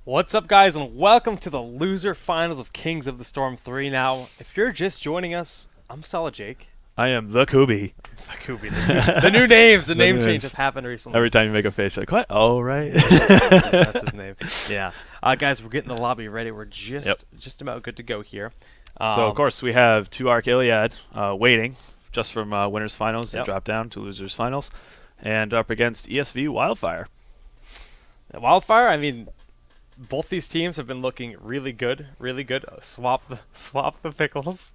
What's up, guys, and welcome to the loser finals of Kings of the Storm 3. Now, if you're just joining us, I'm Solid Jake. I am the Kubi. The Kubi. The new names. The name change has happened recently. Every time you make a face, you're like, what? Oh, right. That's his name. Yeah. Guys, we're getting the lobby ready. We're just about good to go here. So, of course, we have 2-Arc Iliad waiting just from winners finals and drop down to losers finals. And up against ESV Wildfire. Wildfire, I mean, both these teams have been looking really good, really good. Swap the pickles.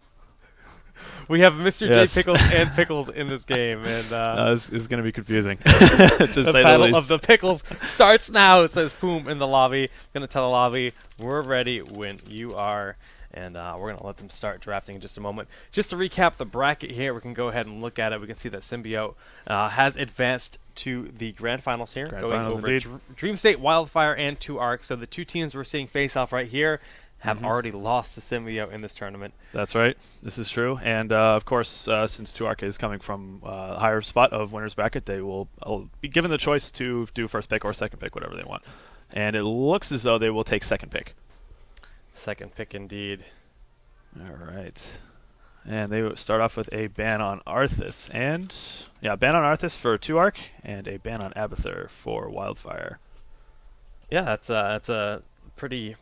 We have Mr. J Pickles and Pickles in this game, and this is going to be confusing. The battle of the pickles starts now. It says "boom" in the lobby. Going to tell the lobby we're ready when you are, and we're going to let them start drafting in just a moment. Just to recap the bracket here, we can go ahead and look at it. We can see that Symbiote has advanced to the grand finals here, going over Dream State, Wildfire, and 2-Arc. So the two teams we're seeing face off right here have already lost to Symbiote in this tournament. That's right. This is true. And, of course, since 2-Arc is coming from a higher spot of winner's bracket, they will be given the choice to do first pick or second pick, whatever they want. And it looks as though they will take second pick. Second pick, indeed. All right. And they will start off with a ban on Arthas. And, yeah, ban on Arthas for 2-Arc and a ban on Abathur for Wildfire. Yeah, that's a pretty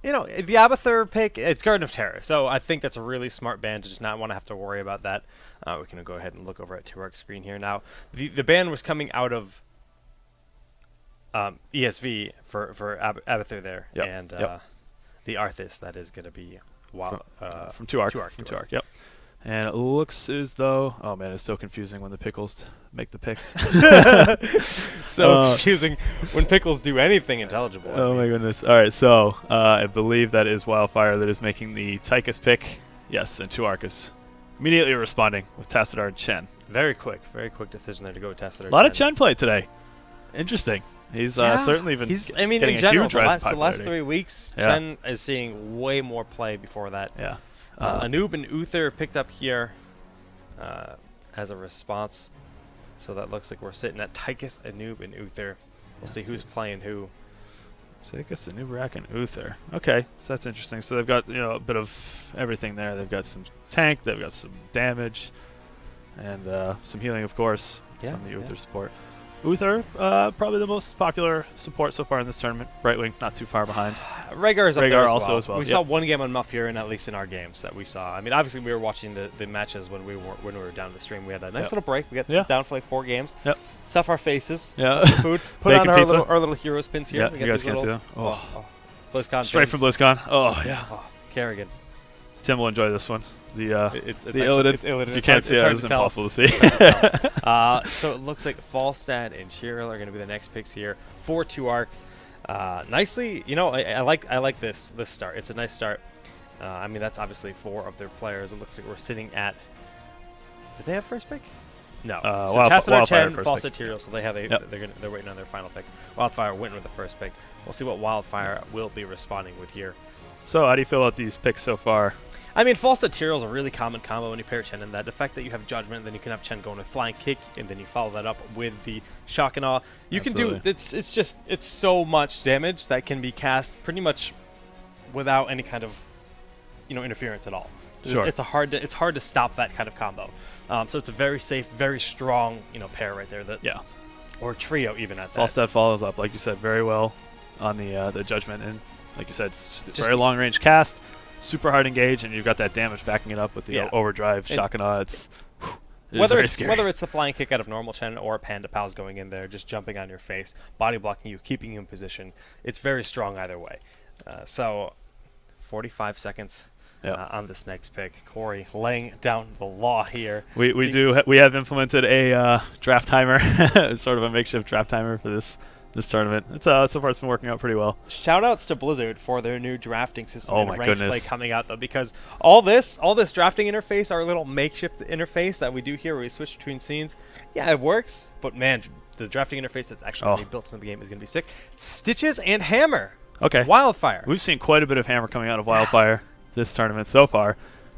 you know, the Abathur pick, it's Garden of Terror, so I think that's a really smart ban to just not want to have to worry about that. We can go ahead and look over at 2-Arc's screen here. Now, the ban was coming out of ESV for Abathur there, and the Arthas, that is going to be from 2-Arc. From 2-Arc, yep. And it looks as though, oh man, it's so confusing when the Pickles make the picks. So confusing when Pickles do anything intelligible. Oh my goodness. All right, so I believe that is Wildfire that is making the Tychus pick. Yes, and 2-Arc is immediately responding with Tassadar and Chen. Very quick decision there to go with Tassadar. A lot of Chen play today. Interesting. He's certainly been getting in general, a huge rise in the last 3 weeks, Chen is seeing way more play before that. Yeah. Anub and Uther picked up here as a response. So that looks like we're sitting at Tychus, Anub, and Uther. We'll see who's playing who. Tychus, Anub, and Uther. Okay, so that's interesting. So they've got a bit of everything there. They've got some tank, they've got some damage, and some healing, of course, from the Uther support. Uther, probably the most popular support so far in this tournament. Brightwing, not too far behind. Rhaegar is up there as well. We saw one game on Malfurion, at least in our games that we saw. I mean, obviously we were watching the matches when we were down the stream. We had a nice little break. We got to sit down for like 4 games. Stuff our faces. Food. Put on our little hero spins here. You guys can't see them. BlizzCon. Straight from BlizzCon. Oh yeah. Kerrigan. Tim will enjoy this one. It's Iliad. If you can't see it, it's impossible to see. So it looks like Falstad and SHIRE are going to be the next picks here for 2-Arc. Nicely, I like this start. It's a nice start. I mean, that's obviously 4 of their players. It looks like we're sitting at. Did they have first pick? No. So Tassadar, Chen, Falstad, Tyrael. So they have they're waiting on their final pick. Wildfire went with the first pick. We'll see what Wildfire will be responding with here. So how do you feel about these picks so far? I mean, Falstad Tyrael is a really common combo when you pair Chen in that. The fact that you have Judgment, then you can have Chen going with Flying Kick, and then you follow that up with the Shock and Awe. You can do it's so much damage that can be cast pretty much without any kind of interference at all. Sure. It's hard to stop that kind of combo. So it's a very safe, very strong pair right there. Or trio even at that. Falstad follows up, like you said, very well on the Judgment, and like you said, it's very long range cast. Super hard engage, and you've got that damage backing it up with the overdrive, shock and awe. Whether it's the flying kick out of normal Chen or Panda Pals going in there, just jumping on your face, body blocking you, keeping you in position, it's very strong either way. So 45 seconds on this next pick. Corey laying down the law here. We have implemented a draft timer, sort of a makeshift draft timer for this tournament. It's so far it's been working out pretty well. Shout outs to Blizzard for their new drafting system and ranked goodness. play coming out though, because all this drafting interface, our little makeshift interface that we do here where we switch between scenes, it works, but man, the drafting interface that's actually going to be built into the game is going to be sick. Stitches and Hammer. Okay. Wildfire. We've seen quite a bit of Hammer coming out of Wildfire this tournament so far.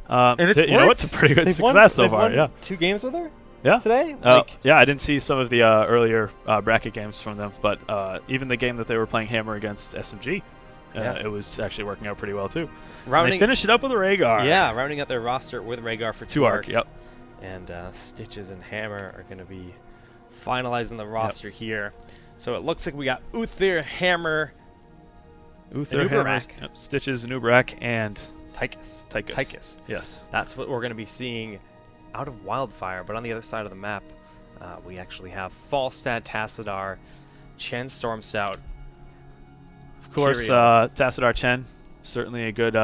And it's it's a pretty good success so far. Won 2 games with her? today? Yeah, I didn't see some of the earlier bracket games from them, but even the game that they were playing Hammer against SMG, it was actually working out pretty well too. They finished it up with a Rhaegar. Yeah, rounding out their roster with Rhaegar for 2 arc. Yep. And Stitches and Hammer are going to be finalizing the roster here. So it looks like we got Uther, Hammer, Hammer, Stitches, Nubarak, and Tychus. Yes. That's what we're going to be seeing out of Wildfire. But on the other side of the map, we actually have Falstad, Tassadar, Chen, Stormstout. Of course, Tassadar Chen, certainly a good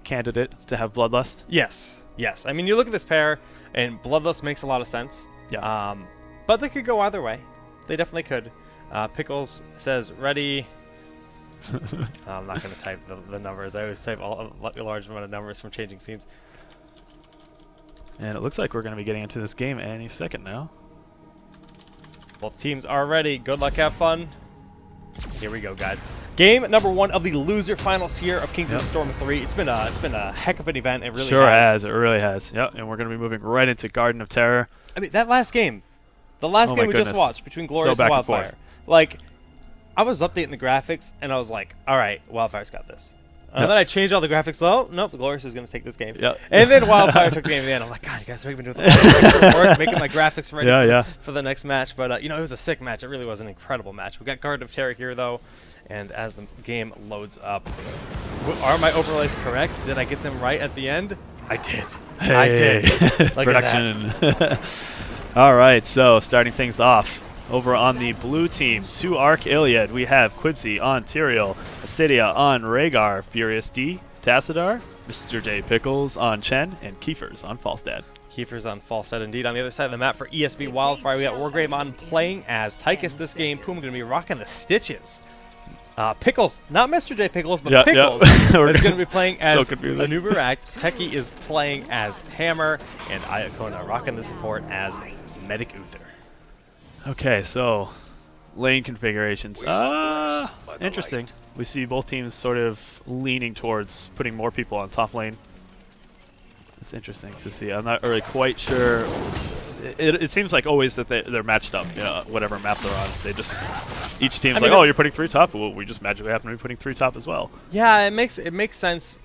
candidate to have Bloodlust. Yes. I mean, you look at this pair, and Bloodlust makes a lot of sense. Yeah. But they could go either way. They definitely could. Pickles says ready. I'm not going to type the numbers. I always type a large amount of numbers from changing scenes. And it looks like we're going to be getting into this game any second now. Both teams are ready. Good luck, have fun. Here we go, guys. Game number 1 of the loser finals here of Kings of the Storm 3. It's been a heck of an event. It really has. It really has. Yep. And we're going to be moving right into Garden of Terror. I mean, that last game, the last game we just watched between Glorious and Wildfire. Like, I was updating the graphics, and I was like, all right, Wildfire's got this. And then I changed all the graphics. Oh, nope, Glorious is going to take this game. Yep. And then Wildfire took the game at the end. I'm like, God, you guys are making me do the making my graphics ready for the next match. But, you know, it was a sick match. It really was an incredible match. We got Garden of Terror here, though. And as the game loads up, are my overlays correct? Did I get them right at the end? I did. Hey. I did. Production. All right, so starting things off. Over on the blue team, 2 Arc Iliad, we have Quibsy on Tyrael, Acidia on Rhaegar, Furious D, Tassadar, Mr. J Pickles on Chen, and Kiefer's on Falstad. Kiefer's on Falstad indeed. On the other side of the map for ESV Wildfire, we got Wargreymon playing as Tychus this game. Puma going to be rocking the Stitches. Pickles, not Mr. J Pickles, but Pickles is going to be playing as Anubarak. Techie is playing as Hammer, and Iacona rocking the support as Medic Uther. Okay, so lane configurations. Interesting. We see both teams sort of leaning towards putting more people on top lane. It's interesting to see. I'm not really quite sure. It seems like always that they're matched up, you know, whatever map they're on. They just, each team's like, oh, you're putting 3 top. Well, we just magically happen to be putting 3 top as well. Yeah, it makes sense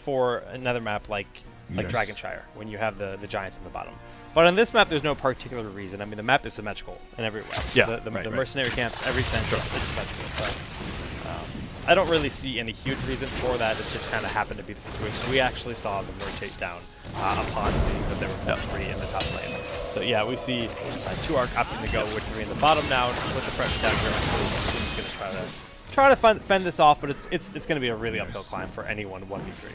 for another map like Dragonshire when you have the giants in the bottom. But on this map, there's no particular reason. I mean, the map is symmetrical in every way. Yeah, the mercenary camps, every center, it's symmetrical. So I don't really see any huge reason for that. It just kind of happened to be the situation. We actually saw them rotate down upon seeing that there were 3 in the top lane. So yeah, we see 2 Arc opting to go with 3 in the bottom now with the pressure down here. I'm just going to try to fend this off, but it's going to be a really uphill climb for anyone 1v3.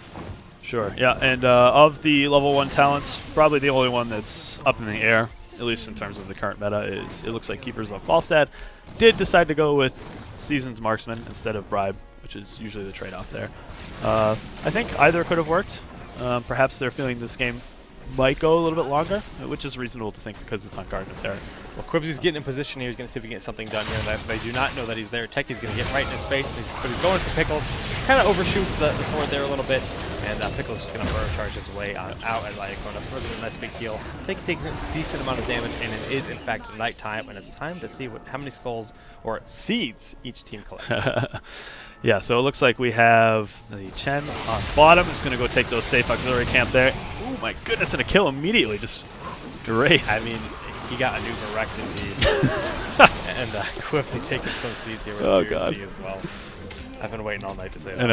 Sure, yeah, and of the level 1 talents, probably the only one that's up in the air, at least in terms of the current meta, is it looks like Keepers of Falstad did decide to go with Season's Marksman instead of Bribe, which is usually the trade-off there. I think either could have worked. Perhaps they're feeling this game might go a little bit longer, which is reasonable to think because it's on Garden of Terror. Well, Quibsy's getting in position here. He's going to see if he can get something done here. They do not know that he's there. Techie's going to get right in his face, but he's going for Pickles. Kind of overshoots the sword there a little bit, and Pickles is just going to burrow charge his way out at Iacona. Further than a nice big heal. Techie takes a decent amount of damage, and it is, in fact, nighttime, and it's time to see how many skulls or seeds each team collects. Yeah, so it looks like we have the Chen on bottom. Is going to go take those safe auxiliary camp there. Oh my goodness, and a kill immediately, just erased. I mean, he got a new direct indeed. And Quibsy taking some seeds here with USD as well. I've been waiting all night to say that.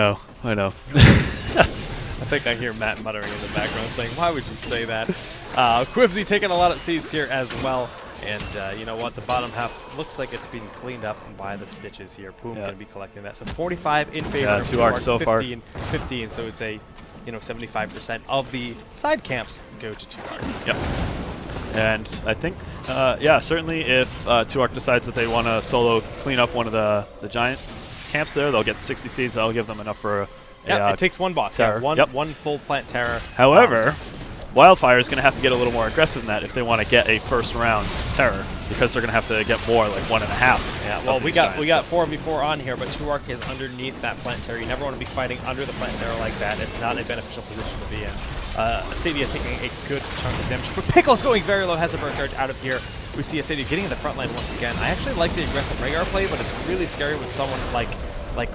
I know. I think I hear Matt muttering in the background saying, why would you say that? Quibsy taking a lot of seeds here as well. And you know what? The bottom half looks like it's being cleaned up by the Stitches here. Poom going to be collecting that. So 45 in favor of 2 arcs so far. 15. So it's a 75% of the side camps go to 2 arc. Yep. And I think, yeah, certainly if 2 arc decides that they want to solo clean up one of the giant camps there, they'll get 60 seeds. That'll give them enough for it takes 1 boss. Terror. Yeah, one full plant terror. However, Wildfire is going to have to get a little more aggressive than that if they want to get a first round terror, because they're going to have to get more, like 1.5. Yeah, well, we got 4v4 on here, but 2-arc is underneath that plant terror. You never want to be fighting under the plant terror like that. It's not a beneficial position to be in. Asadia taking a good chunk of damage, but Pickles going very low, has a burn charge out of here. We see Asadia getting in the front line once again. I actually like the aggressive Rhaegar play, but it's really scary with someone like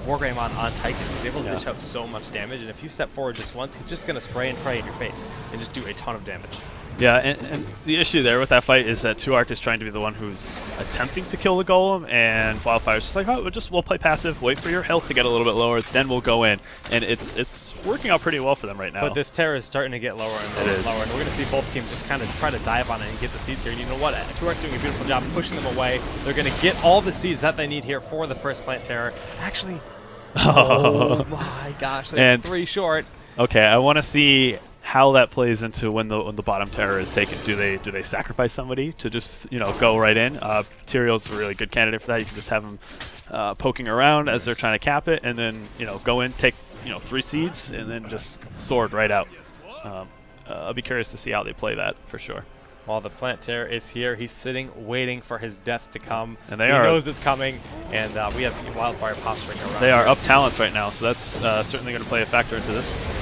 Wargreymon on Tychus. He's able to dish out so much damage, and if you step forward just once, he's just going to spray and pray in your face and just do a ton of damage. Yeah, and the issue there with that fight is that 2-arc is trying to be the one who's attempting to kill the golem, and Wildfire's just like, oh, we'll play passive, wait for your health to get a little bit lower, then we'll go in. And it's working out pretty well for them right now. But this terror is starting to get lower and lower, and we're going to see both teams just kind of try to dive on it and get the seeds here. And you know what? 2-arc's doing a beautiful job pushing them away. They're going to get all the seeds that they need here for the first plant terror. Actually, oh my gosh, they're 3 short. Okay, I want to see how that plays into when the bottom terror is taken. Do they sacrifice somebody to just go right in? Tyrael's a really good candidate for that. You can just have them poking around as they're trying to cap it, and then go in, take 3 seeds, and then just sword right out. I'll be curious to see how they play that for sure. While the plant terror is here, he's sitting waiting for his death to come. And he knows it's coming, and we have Wildfire posturing around. They are up talents right now, so that's certainly going to play a factor into this.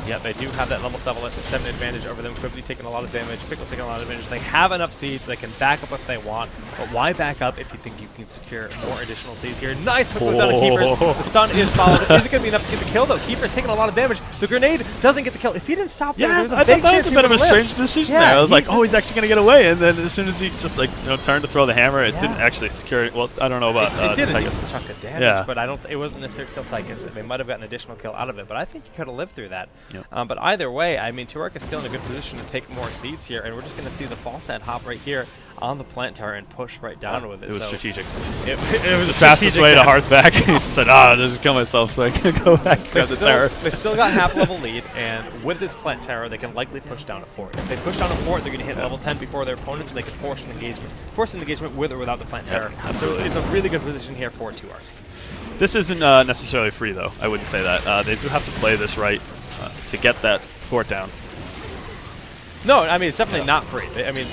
Yeah, they do have that level 7 advantage over them. Quickly taking a lot of damage. Pickles taking a lot of damage. They have enough seeds. They can back up if they want. But why back up if you think you can secure more additional seeds here? Nice quick moves out of Keepers. The stun is followed. Is it going to be enough to get the kill, though? Keepers taking a lot of damage. The grenade doesn't get the kill. If he didn't stop there, there's a big chance that was a bit of a strange decision there. I was like, oh, he's actually going to get away. And then as soon as he just turned to throw the hammer, it didn't actually secure it. Well, I don't know about it did a Tychus. decent chunk of damage, but it wasn't necessary to kill Tychus. They might have gotten an additional kill out of it, but I think you could have lived through that. Yep. But either way, I mean, 2-arc is still in a good position to take more seeds here, and we're just going to see the Falstad hop right here on the plant tower and push right down with it. It was strategic. It was the fastest way to Hearth back. He just said, just kill myself so I can go back and grab the tower. They've still got half-level lead, and with this plant tower, they can likely push down a fort. If they push down a fort, they're going to hit level 10 before their opponents, and they can force an engagement with or without the plant tower. So it's a really good position here for 2-arc. This isn't necessarily free, though. I wouldn't say that. They do have to play this right to get that fort down. No, I mean, it's definitely not free. I mean,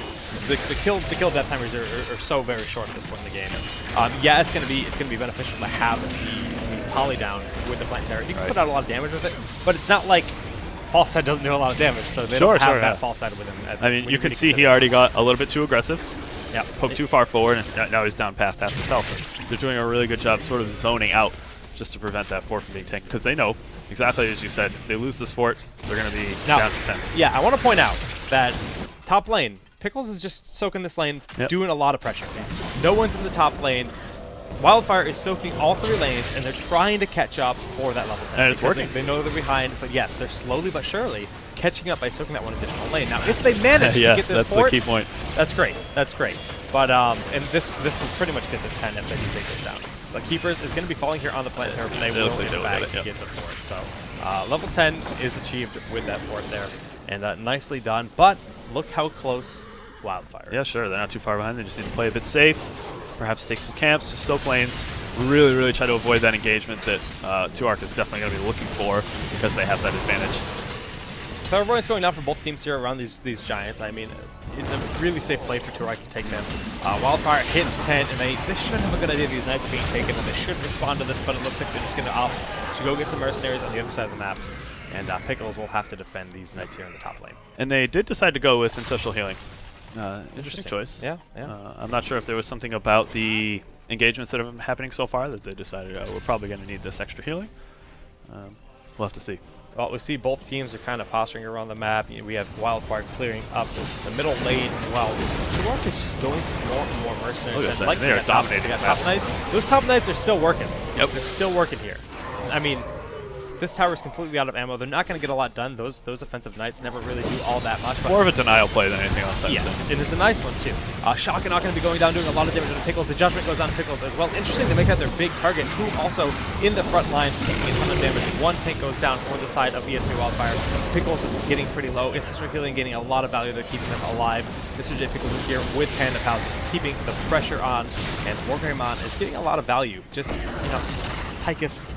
the kill death timers are so very short at this point in the game. Yeah, it's gonna be beneficial to have the poly down with the plant terror. You can put out a lot of damage with it, but it's not like Falstad doesn't do a lot of damage, so they don't have that Falstad with him. I mean, you can see he already got a little bit too aggressive. Yeah, poked too far forward, and now he's down past half his health. They're doing a really good job sort of zoning out just to prevent that fort from being taken, because they know, exactly as you said, if they lose this fort, they're going to be down to 10. Yeah, I want to point out that top lane, Pickles is just soaking this lane, doing a lot of pressure. No one's in the top lane. Wildfire is soaking all 3 lanes, and they're trying to catch up for that level 10. And it's working. They know they're behind, but yes, they're slowly but surely catching up by soaking that one additional lane. Now, if they manage to get this that's fort, the key point. That's great. That's great. But and this will pretty much get this 10 if they do take this down. But Keepers is going to be falling here on the plant terror, but they will get it back to get the fort. So level 10 is achieved with that fort there, and nicely done. But look how close Wildfire is. Yeah, sure. They're not too far behind. They just need to play a bit safe, perhaps take some camps, just soak lanes. Really, really try to avoid that engagement that 2-arc is definitely going to be looking for because they have that advantage. So everyone's going down for both teams here around these giants. I mean, it's a really safe play for 2-arc to take them. Wildfire hits 10, and they should have a good idea of these knights being taken, and they should respond to this, but it looks like they're just going to opt to go get some mercenaries on the other side of the map. And Pickles will have to defend these knights here in the top lane. And they did decide to go with Ancestral Healing. Interesting choice. Yeah. I'm not sure if there was something about the engagements that have been happening so far that they decided we're probably going to need this extra healing. We'll have to see. Well, we see both teams are kind of posturing around the map. We have Wildfire clearing up the middle lane, while 2-arc is just going for more and more mercenaries. Look at that. They are dominating that top knights. Those top knights are still working. Yep. They're still working here. I mean, this tower is completely out of ammo. They're not going to get a lot done. Those offensive knights never really do all that much. More of a denial play than anything else. Yes, and it's a nice one too. Shock not going to be going down, doing a lot of damage on Pickles. The Judgment goes on Pickles as well. Interesting to make that their big target, who also in the front line taking a ton of damage. One tank goes down for the side of ESV Wildfire. Pickles is getting pretty low. Instant healing getting a lot of value. They're keeping them alive. Mr. J Pickles is here with Panda Pal, just keeping the pressure on, and Wargreymon is getting a lot of value. Just, Tychus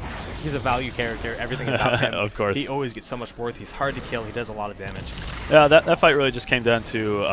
he's a value character. Everything about him. Of course. He always gets so much worth. He's hard to kill. He does a lot of damage. Yeah, that fight really just came down to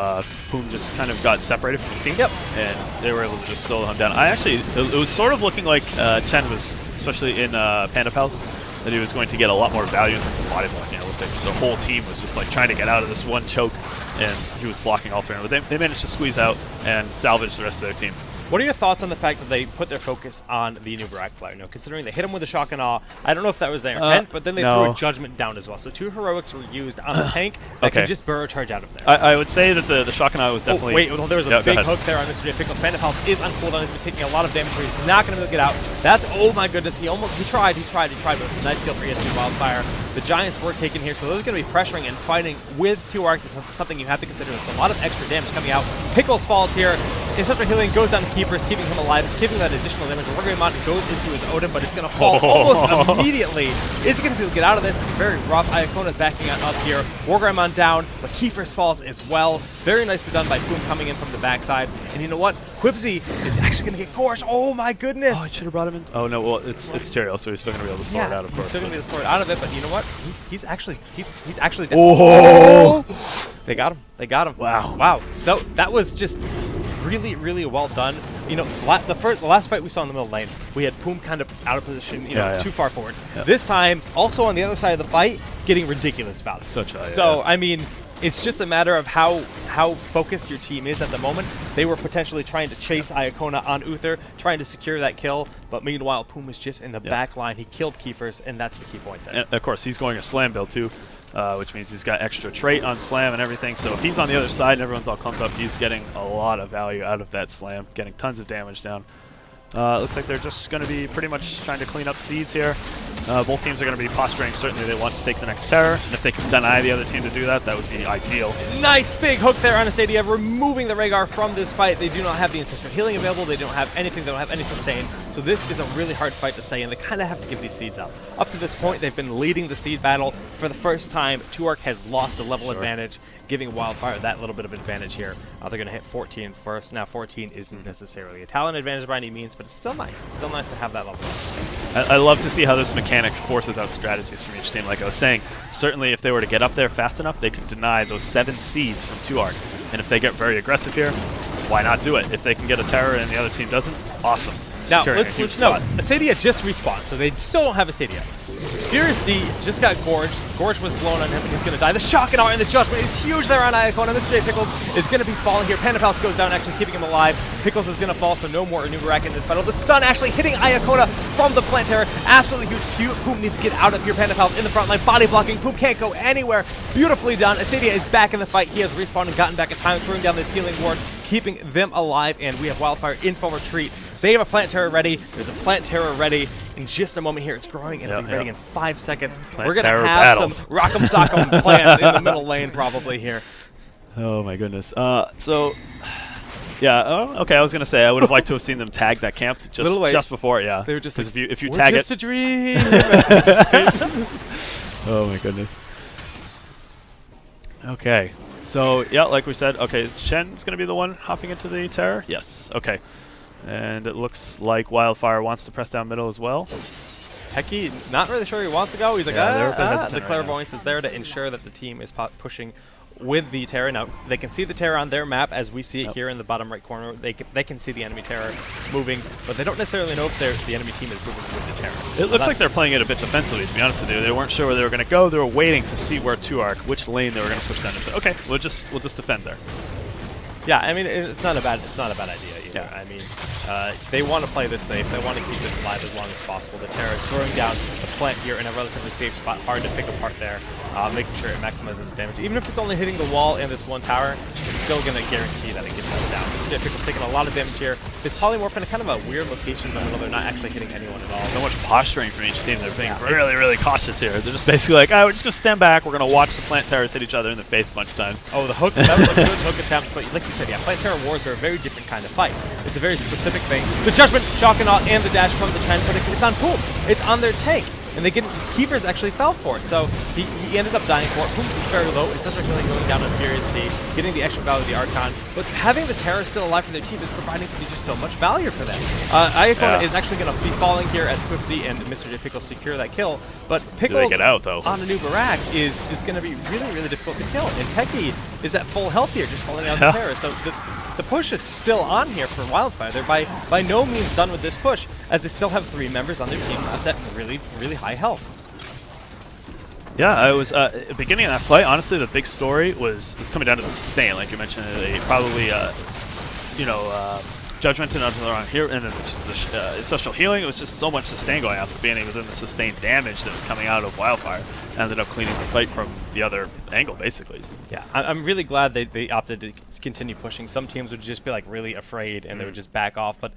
Poom just kind of got separated from his team. Yep. And they were able to just solo him down. It was sort of looking like Chen was, especially in Panda Pals, that he was going to get a lot more value in terms of body blocking. It looked like the whole team was just like trying to get out of this one choke, and he was blocking all three. But they managed to squeeze out and salvage the rest of their team. What are your thoughts on the fact that they put their focus on the new Wildfire? You know, considering they hit him with a shock and awe, I don't know if that was their intent, but then they threw a judgment down as well. So 2 heroics were used on the tank that can just burrow charge out of there. I would say that the shock and awe was definitely... wait, well, there was a big hook there on Mr. J. Pickles. Panda Pals is on cooldown. He's been taking a lot of damage, but he's not going to get out. That's, oh my goodness, he tried, but it's a nice kill for ESV Wildfire. The Giants were taken here, so those are going to be pressuring and fighting with 2 arcs. Something you have to consider. There's a lot of extra damage coming out. Pickles falls here. Ancestral Healing goes down to Keepers, keeping him alive, giving that additional damage. Wargreymon goes into his Odin, but it's going to fall almost immediately. Is he going to be able to get out of this? Very rough. Iakona's backing up here. Wargreymon down, but Keepers falls as well. Very nicely done by Poom coming in from the backside. And you know what? Quibsy is actually going to get gorged. Oh my goodness! Oh, I should have brought him in. Oh no, well it's Tyrael, so he's still going to be able to sort it out, of course. He's still going to be able to sort it out of it, but you know what? He's actually dead. Oh! They got him. They got him. Wow. Wow. So that was just really well done. You know, the last fight we saw in the middle lane, we had Poom kind of out of position, too far forward. Yeah. This time, also on the other side of the fight, getting ridiculous value. I mean, it's just a matter of how focused your team is at the moment. They were potentially trying to chase Iacona on Uther, trying to secure that kill, but meanwhile, Poom was just in the back line. He killed Keepers, and that's the key point there. And of course, he's going a slam build too, which means he's got extra trait on slam and everything. So if he's on the other side and everyone's all clumped up, he's getting a lot of value out of that slam, getting tons of damage down. Looks like they're just going to be pretty much trying to clean up seeds here. Both teams are going to be posturing. Certainly they want to take the next terror, and if they can deny the other team to do that, that would be ideal. Nice big hook there on Asadia, removing the Rhaegar from this fight. They do not have the Ancestral Healing available. They don't have anything. They don't have any sustain. So this is a really hard fight to say, and they kind of have to give these seeds up. Up to this point, they've been leading the seed battle. For the first time, 2arc has lost a level advantage, giving Wildfire that little bit of advantage here. They're going to hit 14 first. Now, 14 isn't necessarily a talent advantage by any means, but it's still nice. It's still nice to have that level. I love to see how this mechanic forces out strategies from each team. Like I was saying, certainly if they were to get up there fast enough, they could deny those 7 seeds from 2arc. And if they get very aggressive here, why not do it? If they can get a terror and the other team doesn't, awesome. Now, let's note, Asadia just respawned, so they still don't have Asadia. Here's the, just got gorged. Gorge was blown on him, and he's going to die. The shock and awe and the judgment is huge there on Iacona. Mr. J. Pickles is going to be falling here. Panda Pals goes down, actually keeping him alive. Pickles is going to fall, so no more Anubarak in this battle. The stun actually hitting Iacona from the plant terror. Absolutely huge. Poom needs to get out of here. Panda Pals in the front line, body blocking. Poom can't go anywhere. Beautifully done. Asadia is back in the fight. He has respawned and gotten back in time, throwing down this healing ward, keeping them alive, and we have Wildfire in full retreat. They have a plant terror ready. There's a plant terror ready. In just a moment here, it's growing and it'll be ready in 5 seconds. We're going to have some Rock'em Sock'em plants in the middle lane probably here. Oh my goodness. Yeah, okay, I was going to say, I would have liked to have seen them tag that camp just before, yeah. They were just like, if you tag just a dream. Oh my goodness. Okay, so, yeah, like we said, okay, Shen's going to be the one hopping into the terror? Yes, okay. And it looks like Wildfire wants to press down middle as well. Hecky, not really sure he wants to go. He's like, the clairvoyance is there to ensure that the team is pushing with the terror. Now, they can see the terror on their map as we see it here in the bottom right corner. They can see the enemy terror moving, but they don't necessarily know if the enemy team is moving with the terror. It looks like they're playing it a bit defensively, to be honest with you. They weren't sure where they were going to go. They were waiting to see where 2arc, which lane they were going to push down. And say, okay, we'll just defend there. Yeah, I mean, it's not a bad idea either. Yeah. I mean, they want to play this safe. They want to keep this alive as long as possible. The terror is throwing down the plant here in a relatively safe spot, hard to pick apart there, making sure it maximizes the damage. Even if it's only hitting the wall and this one tower, it's still going to guarantee that it gets that down. Mr. Pickle's taking a lot of damage here. This polymorph in a kind of a weird location in the middle. They're not actually hitting anyone at all. So much posturing from each team. They're being really cautious here. They're just basically like, we're just going to stand back. We're going to watch the plant terrors hit each other in the face a bunch of times. Oh, the hook. That was a good hook attempt. But like you said, yeah, plant terror wars are a very different kind of fight. It's a very specific thing. The judgment, shock and awe, and the dash from the 10, but it's on Poom. It's on their tank. and Keepers actually fell for it. So he ended up dying for it. Pooms is very low. It's such a feeling going down on Furious D, getting the extra value of the Archon. But having the Terror still alive for their team is providing just so much value for them. Iacona is actually going to be falling here as Quipsy and Mr. J Pickles secure that kill. But Pickles get out, though? on a new Barak is going to be really, really difficult to kill. And Techie is at full health here, just falling out of the Terror. So the push is still on here for Wildfire. They're by no means done with this push, as they still have 3 members on their team left at really, really high health. Yeah, I was at the beginning of that fight. Honestly, the big story was coming down to the sustain, like you mentioned. They probably, Judgment and around here, and then the Ancestral Healing. It was just so much sustain going after being within the sustained damage that was coming out of Wildfire. Ended up cleaning the fight from the other angle, basically. Yeah, I'm really glad they opted to continue pushing. Some teams would just be like really afraid and they would just back off, but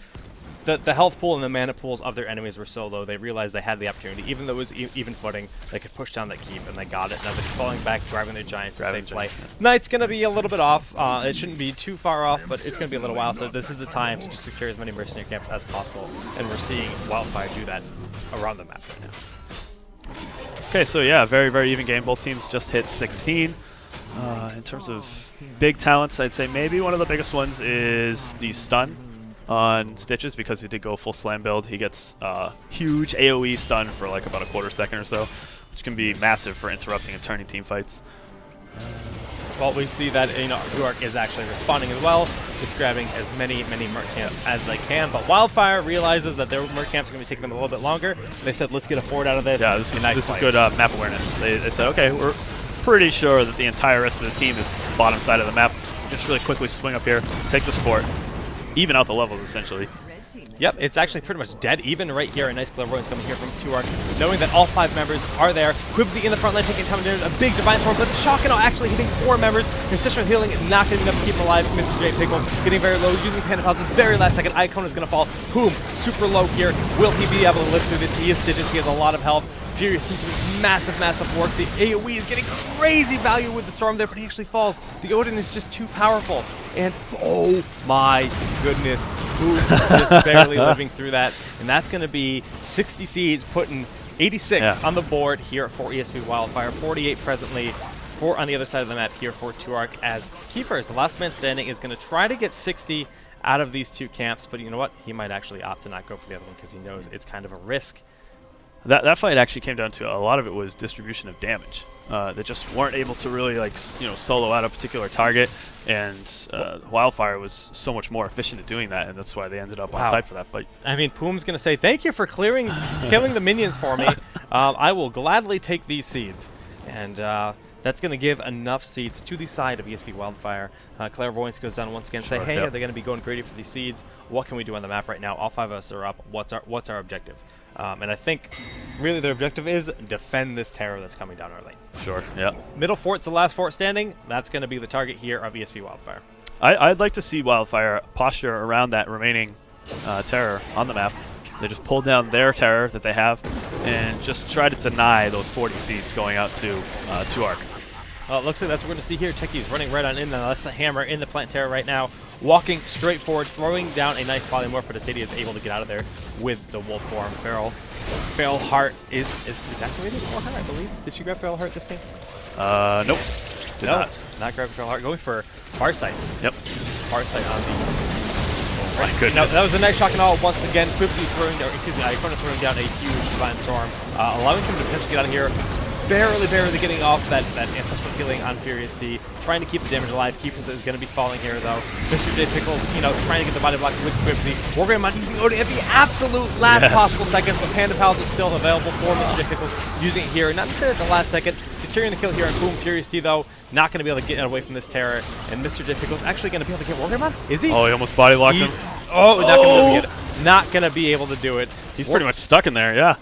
the health pool and the mana pools of their enemies were so low, they realized they had the opportunity. Even though it was even footing, they could push down that keep, and they got it. Now they're falling back, grabbing their Giants to save play. Knight's going to be a little bit off. It shouldn't be too far off, but it's going to be a little while, so this is the time to just secure as many mercenary camps as possible, and we're seeing Wildfire do that around the map right now. Okay, so yeah, very, very even game. Both teams just hit 16. In terms of big talents, I'd say maybe one of the biggest ones is the stun on Stitches, because he did go full slam build. He gets huge AoE stun for like about a quarter second or so, which can be massive for interrupting and turning team fights. Well, we see that Duark is actually responding as well, just grabbing as many merc camps as they can. But Wildfire realizes that their merc camps are going to be taking them a little bit longer. They said, let's get a forward out of this. Yeah, this is good map awareness. They said, okay, we're pretty sure that the entire rest of the team is bottom side of the map. Just really quickly swing up here, take this fort, even out the levels essentially. Yep, it's actually pretty much dead even right here. A nice clairvoyance coming here from Tuark, knowing that all 5 members are there. Quibsy in the front line taking time damage, a big Divine Storm, but Shockino actually hitting 4 members. Ancestral Healing not getting enough to keep him alive. Mr. J Pickles getting very low, using Panda Pals in the very last second. Iacona is going to fall. Boom, super low here. Will he be able to live through this? He is Stitches, he has a lot of health. Furious seems to do massive work. The AoE is getting crazy value with the Storm there, but he actually falls. The Odin is just too powerful. And oh my goodness, who is barely living through that? And that's going to be 60 seeds, putting 86 on the board here for ESV Wildfire, 48 presently on the other side of the map here for Tuark as Keepers. The last man standing is going to try to get 60 out of these 2 camps, but you know what? He might actually opt to not go for the other one because he knows it's kind of a risk. That fight actually came down to a lot of it was distribution of damage. They just weren't able to really solo out a particular target, and Wildfire was so much more efficient at doing that, and that's why they ended up on type for that fight. I mean, Poom's going to say, thank you for killing the minions for me. I will gladly take these seeds. And that's going to give enough seeds to the side of ESV Wildfire. Clairvoyance goes down once again, say, hey, are they going to be going greedy for these seeds? What can we do on the map right now? All 5 of us are up. What's our objective? And I think really their objective is defend this Terror that's coming down our lane. Sure, yeah. Middle fort's the last fort standing. That's going to be the target here of ESV Wildfire. I'd like to see Wildfire posture around that remaining Terror on the map. They just pull down their Terror that they have and just try to deny those 40 seeds going out to Tuark. Well, it looks like that's what we're going to see here. Techie's running right on in. That's the hammer in the plant Terror right now. Walking straight forward, throwing down a nice polymorph, but Acadia is able to get out of there with the wolf form. Feral Heart is activated. Feral Heart, I believe. Did she grab Feral Heart this game? Nope. Did not grab Feral Heart. Going for Farsight. Yep. Farsight on the. Oh my goodness. Now, that was a nice shock and all once again. Quipsy throwing down, Iacona throwing down a huge Divine Storm, allowing him to potentially get out of here. Barely getting off that Ancestral Healing on Furious D. Trying to keep the damage alive. Keepers is going to be falling here, though. Mr. J Pickles, trying to get the body block with Quipsy. Wargreymon using Odin at the absolute last possible second, but Panda Pals is still available for Mr. J Pickles, using it here. Not necessarily at the last second. Securing the kill here on Boom. Furious D, though, not going to be able to get away from this Terror. And Mr. J Pickles actually going to be able to get Wargreymon? Is he? Oh, he almost body locked him. Not going to be able to do it. He's pretty much stuck in there, yeah.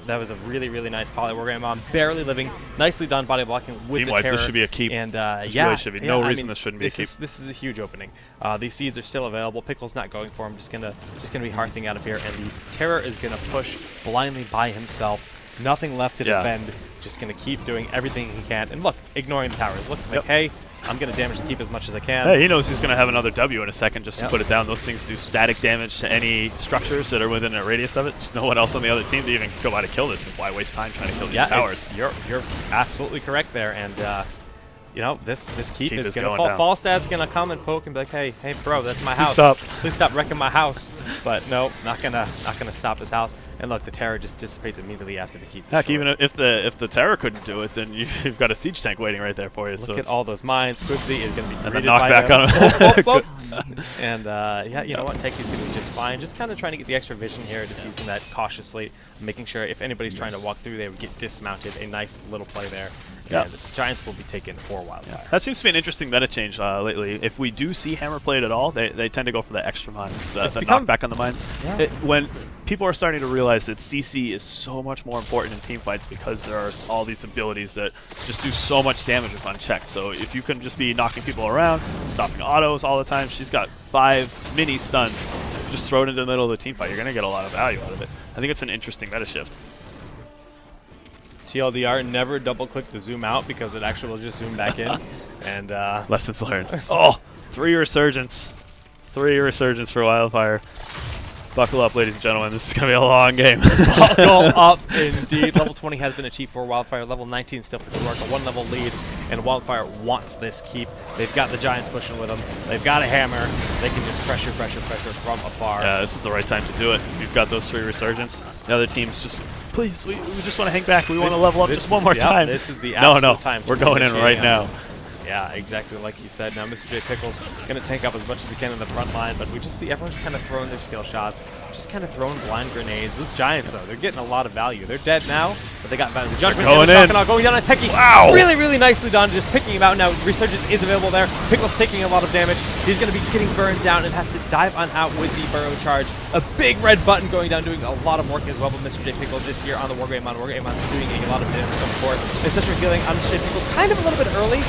That was a really nice poly. Wargreymon barely living. Nicely done body blocking with the Terror. This should be a keep. And really should be no reason this shouldn't be a keep. This is a huge opening. These seeds are still available. Pickle's not going for him. Just gonna be hearthing out of here. And the Terror is gonna push blindly by himself. Nothing left to defend. Just gonna keep doing everything he can. And look, ignoring the towers. Look like, hey, I'm going to damage the keep as much as I can. Hey, he knows he's going to have another W in a second just to put it down. Those things do static damage to any structures that are within a radius of it. There's no one else on the other team to even go by to kill this. Why waste time trying to kill these towers? You're absolutely correct there, and you know, this keep is going to down. Falstad's going to come and poke and be like, hey bro, that's my house. Please stop wrecking my house. But no, not gonna stop his house. And look, the Terror just dissipates immediately after the keep. Heck, even if the Terror couldn't do it, then you've got a siege tank waiting right there for you. Look at all those mines. Quibsy is going to be and then knockback on him. And yeah, you know what? Techi's going to be just fine. Just kind of trying to get the extra vision here, just using that cautiously, making sure if anybody's trying to walk through, they would get dismounted. A nice little play there. And the Giants will be taken for Wildfire. Yeah. That seems to be an interesting meta change lately. If we do see Hammer played at all, they tend to go for the extra mines, the knockback on the mines. Yeah. When people are starting to realize that CC is so much more important in team fights because there are all these abilities that just do so much damage if unchecked. So if you can just be knocking people around, stopping autos all the time, she's got 5 mini stuns. Just throw it into the middle of the team fight. You're going to get a lot of value out of it. I think it's an interesting meta shift. TLDR, never double-click to zoom out because it actually will just zoom back in. And lessons learned. Oh, 3 Resurgence. 3 Resurgence for Wildfire. Buckle up, ladies and gentlemen. This is going to be a long game. Buckle up, indeed. Level 20 has been achieved for Wildfire. Level 19 still for Tuark, a 1-level lead. And Wildfire wants this keep. They've got the Giants pushing with them. They've got a hammer. They can just pressure from afar. Yeah, this is the right time to do it. You've got those 3 Resurgence. The other team's just... Please, we just want to hang back. We want to level up just one more time. This is the absolute time. We're going in right now. Yeah, exactly like you said. Now Mr. J Pickles going to tank up as much as he can in the front line, but we just see everyone's kind of throwing their skill shots, just kind of throwing blind grenades. Those Giants, though, they're getting a lot of value. They're dead now, but they got value. The Judgment going in. Going down on Techie. Wow! Really, really nicely done, just picking him out. Now Resurgence is available there. Pickles taking a lot of damage. He's going to be getting burned down and has to dive on out with the Burrow Charge. A big red button going down, doing a lot of work as well, but Mr. J Pickles is here on the Wargreymon. Wargreymon's doing a lot of damage on the board. Ancestral healing on Mr. J Pickles kind of a little bit early.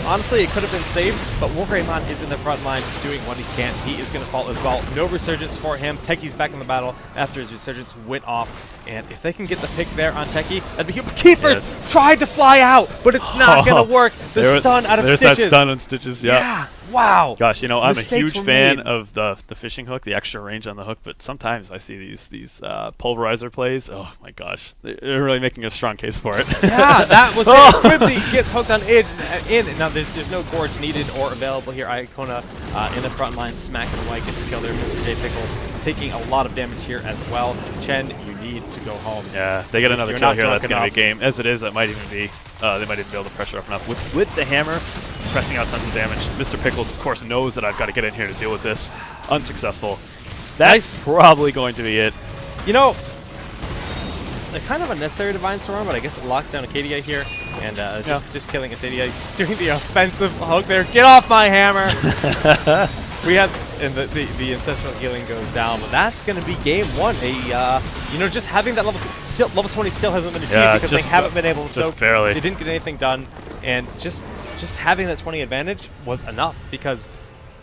Honestly, it could have been saved, but Wargreymon is in the front line doing what he can. He is going to fall as well. No Resurgence for him. Techie's back in the battle after his Resurgence went off, and if they can get the pick there on Techie, that'd be huge. Keepers tried to fly out, but it's not going to work. The stun out of Stitches. There's that stun on Stitches, yeah. Wow. Gosh, you know, I'm a huge fan of the fishing hook, the extra range on the hook, but sometimes I see these pulverizer plays. Oh my gosh, they're really making a strong case for it. Yeah, that was it. Quibsy gets hooked on in. Now there's no gorge needed or available here. Iacona in the front line, smacking away, gets the kill there. Mr. J Pickles taking a lot of damage here as well. Chen, you need to go home. Yeah, they get another kill here. That's going to be a game. As it is, it might even be. They might even be able to pressure up enough with the hammer. Pressing out tons of damage. Mr. Pickles, of course, knows that I've got to get in here to deal with this. Unsuccessful. That's probably going to be it. You know, a kind of unnecessary Divine Storm, but I guess it locks down Acadia here. And just killing Acadia, just doing the offensive hook there. Get off my hammer! We have, and the ancestral healing goes down, but that's going to be game 1. You know, just having that level 20 still hasn't been achieved because they haven't been able to soak. Barely. They didn't get anything done, and just having that 20 advantage was enough because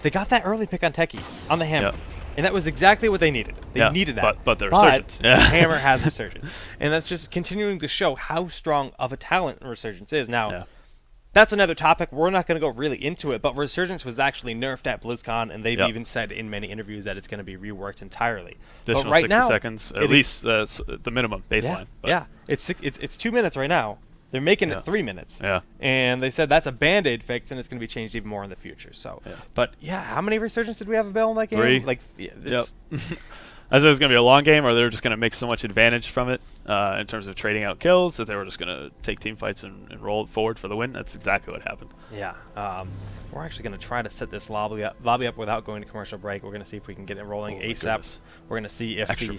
they got that early pick on Techie on the hammer. And that was exactly what they needed. They needed that. But the Resurgence. The hammer has Resurgence. And that's just continuing to show how strong of a talent Resurgence is. Now, that's another topic. We're not going to go really into it, but Resurgence was actually nerfed at BlizzCon, and they've even said in many interviews that it's going to be reworked entirely. Additional but right 60 now, seconds, at least that's the minimum baseline. Yeah, it's 2 minutes right now. They're making it 3 minutes. Yeah. And they said that's a Band-Aid fix, and it's going to be changed even more in the future. So, but how many Resurgence did we have available in that game? 3. Like, I said it's going to be a long game, or they're just going to make so much advantage from it in terms of trading out kills that they were just going to take team fights and roll it forward for the win. That's exactly what happened. Yeah. We're actually going to try to set this lobby up without going to commercial break. We're going to see if we can get it rolling ASAP. We're going to see if extra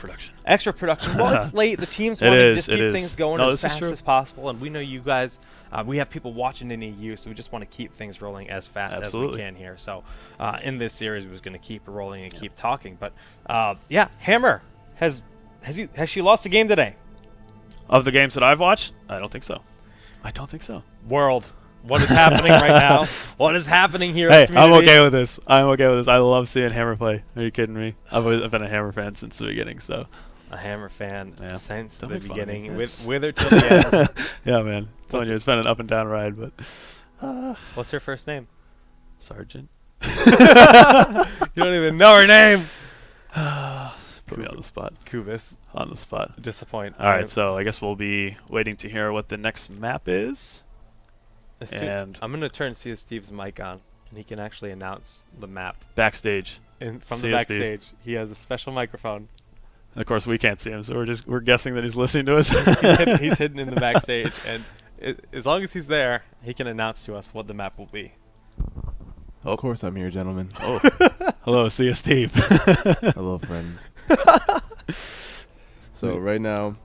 production. Well, it's late. The teams want to just keep things going as fast as possible, and we know you guys. We have people watching in EU, so we just want to keep things rolling as fast as we can here. So, in this series, we're just going to keep rolling and keep talking. But Hammer has she lost a game today? Of the games that I've watched, I don't think so. World. What is happening right now? What is happening here? Hey, I'm okay with this. I love seeing Hammer play. Are you kidding me? I've been a Hammer fan since the beginning. So, a Hammer fan since the beginning, with her till the end. Yeah, man. I'm telling you, it's been an up and down ride. But what's her first name? Sergeant. You don't even know her name. Put me on the spot. Kubis. On the spot. Disappoint. All right, so I guess we'll be waiting to hear what the next map is. And I'm gonna turn see if Steve's mic on, and he can actually announce the map. Backstage. From See the ya, backstage, he has a special microphone. And of course, we can't see him, so we're guessing that he's listening to us. He's hidden in the backstage, and as long as he's there, he can announce to us what the map will be. Of course I'm here, gentlemen. Oh, hello, see you, Steve. Hello, friends. So right now,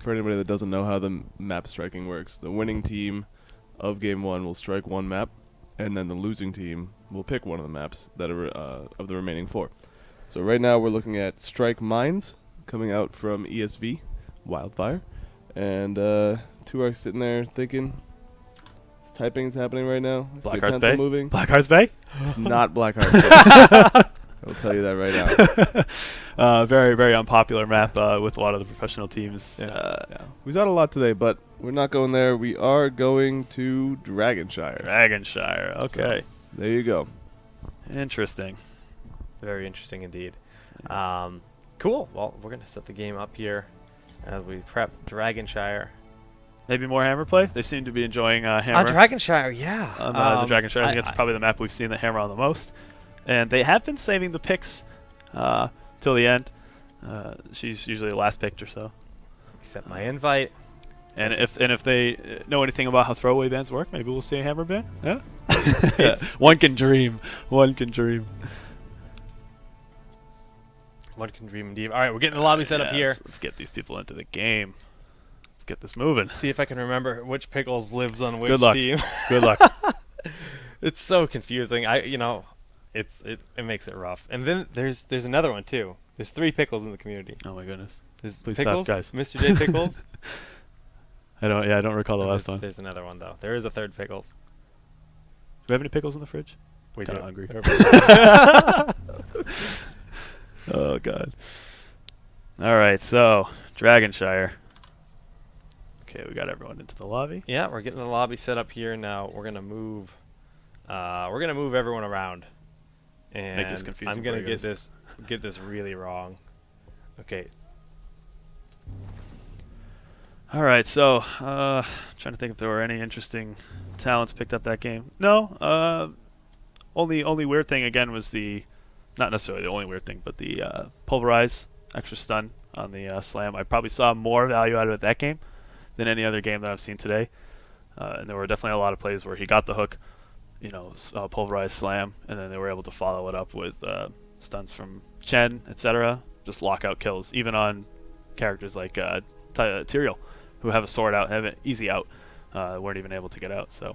for anybody that doesn't know how the map striking works, the winning team of game 1 will strike one map, and then the losing team will pick one of the maps that are of the remaining 4. So right now we're looking at Strike Mines coming out from ESV, Wildfire, and 2Ark sitting there thinking. Typing's happening right now. Blackheart's Bay? Moving. Blackheart's Bay? It's not Blackheart's Bay. I will tell you that right now. Very, very unpopular map with a lot of the professional teams. Yeah. We saw a lot today, but we're not going there. We are going to Dragonshire. Dragonshire, okay. So, there you go. Interesting. Very interesting indeed. Cool. Well, we're gonna set the game up here as we prep Dragonshire. Maybe more Hammer play? They seem to be enjoying Hammer. On Dragonshire, yeah. On the Dragonshire, I think it's probably the map we've seen the Hammer on the most. And they have been saving the picks till the end. She's usually the last picked or so. Accept my invite. And if they know anything about how throwaway bans work, maybe we'll see a Hammer ban. Yeah. One can dream. One can dream. One can dream indeed. All right, we're getting the lobby set up here. Let's get these people into the game. Let's get this moving. See if I can remember which Pickles lives on which Good luck. team. Good luck. It's so confusing. It makes it rough. And then there's another one too. There's 3 Pickles in the community. Oh my goodness. There's Please Pickles, stop, guys. Mr. J Pickles. I don't recall the last one. There's another one though. There is a 3rd Pickles. Do we have any pickles in the fridge? We Kinda do. hungry. Oh god. All right, so Dragonshire. Okay, we got everyone into the lobby. Yeah, we're getting the lobby set up here now. We're gonna move. We're gonna move everyone around. And Make this confusing I'm gonna for you get this really wrong. Okay. All right, so trying to think if there were any interesting talents picked up that game. No. Only weird thing again was not necessarily the only weird thing, but the pulverize extra stun on the slam. I probably saw more value out of it that game than any other game that I've seen today. And there were definitely a lot of plays where he got the hook, pulverize slam, and then they were able to follow it up with stuns from Chen, etc. Just lockout kills, even on characters like Tyrael, who have a sword out, have an easy out, weren't even able to get out. So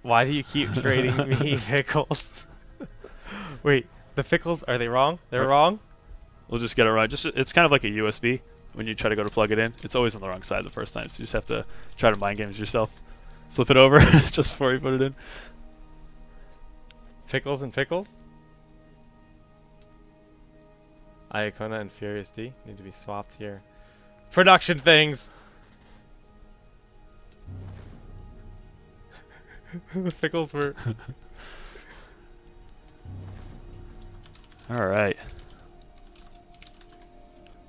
Why do you keep trading me Pickles? Wait, the Pickles, are they wrong? They're wrong? we'll just get it right. It's kind of like a USB. When you try to go to plug it in, it's always on the wrong side the first time, so you just have to try to mind games yourself. Flip it over just before you put it in. Pickles and Pickles? Iacona and Furious D need to be swapped here. Production things! The Pickles were... Alright.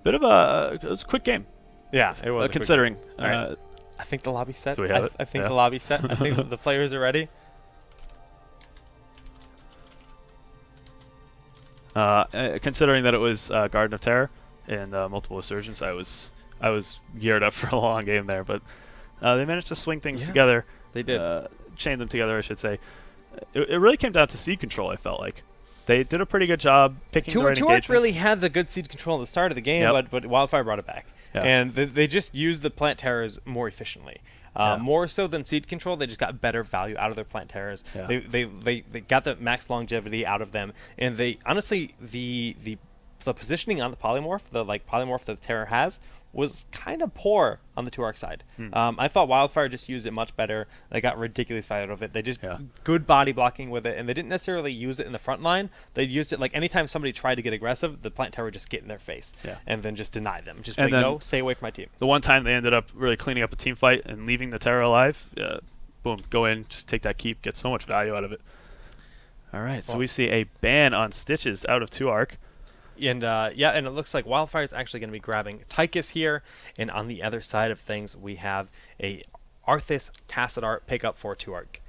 It was a quick game. Yeah, it was. Considering. Alright. I think the lobby's set. Do we have it? I think Yeah. the lobby's set. I think the players are ready. Considering that it was Garden of Terror and multiple resurgence, I was geared up for a long game there, but they managed to swing things together. They did. Chain them together, I should say. It really came down to seed control, I felt like. They did a pretty good job picking the right engagements. Tuark really had the good seed control at the start of the game, but Wildfire brought it back. Yeah. And they just used the plant terrors more efficiently. More so than seed control, they just got better value out of their plant terrors. Yeah. They got the max longevity out of them, and they honestly the positioning on the polymorph, the polymorph that the terror has, was kind of poor on the Tuark side. I thought Wildfire just used it much better. They got ridiculous value out of it. They just good body blocking with it, and they didn't necessarily use it in the front line. They used it like anytime somebody tried to get aggressive, the plant terror would just get in their face and then just deny them. Just like, no, stay away from my team. The one time they ended up really cleaning up a team fight and leaving the terror alive, boom, go in, just take that keep, get so much value out of it. All right, so we see a ban on Stitches out of 2 arc. And yeah, and it looks like Wildfire is actually going to be grabbing Tychus here, and on the other side of things, we have a Arthas Tassadar pickup for 2 arc.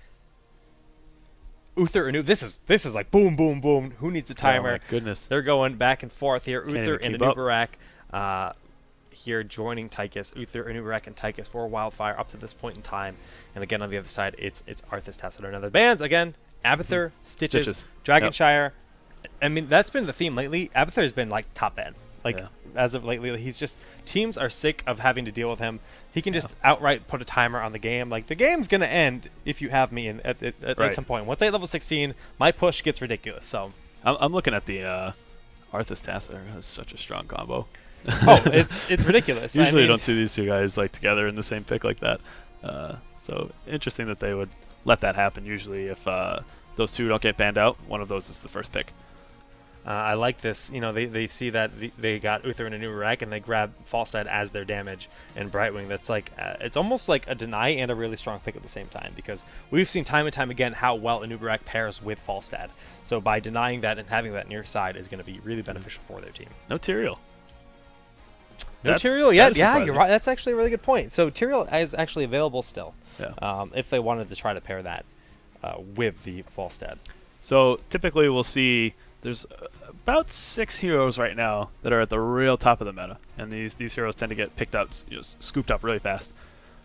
Uther and this is like boom, boom, boom. Who needs a timer? Oh my goodness. They're going back and forth here. Can't Uther even and keep up. Anubarak here joining Tychus. Uther, Anubarak, and Tychus for Wildfire up to this point in time. And again, on the other side, it's Arthas Tassadar. Now the bands again: Abathur, Stitches, Dragonshire. I mean, that's been the theme lately. Abathur has been like top end. Like as of lately, he's just teams are sick of having to deal with him. He can just outright put a timer on the game. Like the game's gonna end if you have me in at some point. Once I hit level 16, my push gets ridiculous. So I'm looking at the Arthas Tassadar. Has such a strong combo. Oh, it's ridiculous. Usually, you don't see these 2 guys like together in the same pick like that. So interesting that they would let that happen. Usually, if those 2 don't get banned out, one of those is the first pick. I like this. You know, they see that they got Uther and Anubarak, and they grab Falstad as their damage and Brightwing. That's like it's almost like a deny and a really strong pick at the same time, because we've seen time and time again how well Anubarak pairs with Falstad. So by denying that and having that near side is going to be really beneficial for their team. No Tyrael. No Tyrael yet. Yeah, you're right. That's actually a really good point. So Tyrael is actually available still. Yeah. If they wanted to try to pair that with the Falstad. So typically we'll see there's about 6 heroes right now that are at the real top of the meta, and these heroes tend to get picked up, scooped up really fast.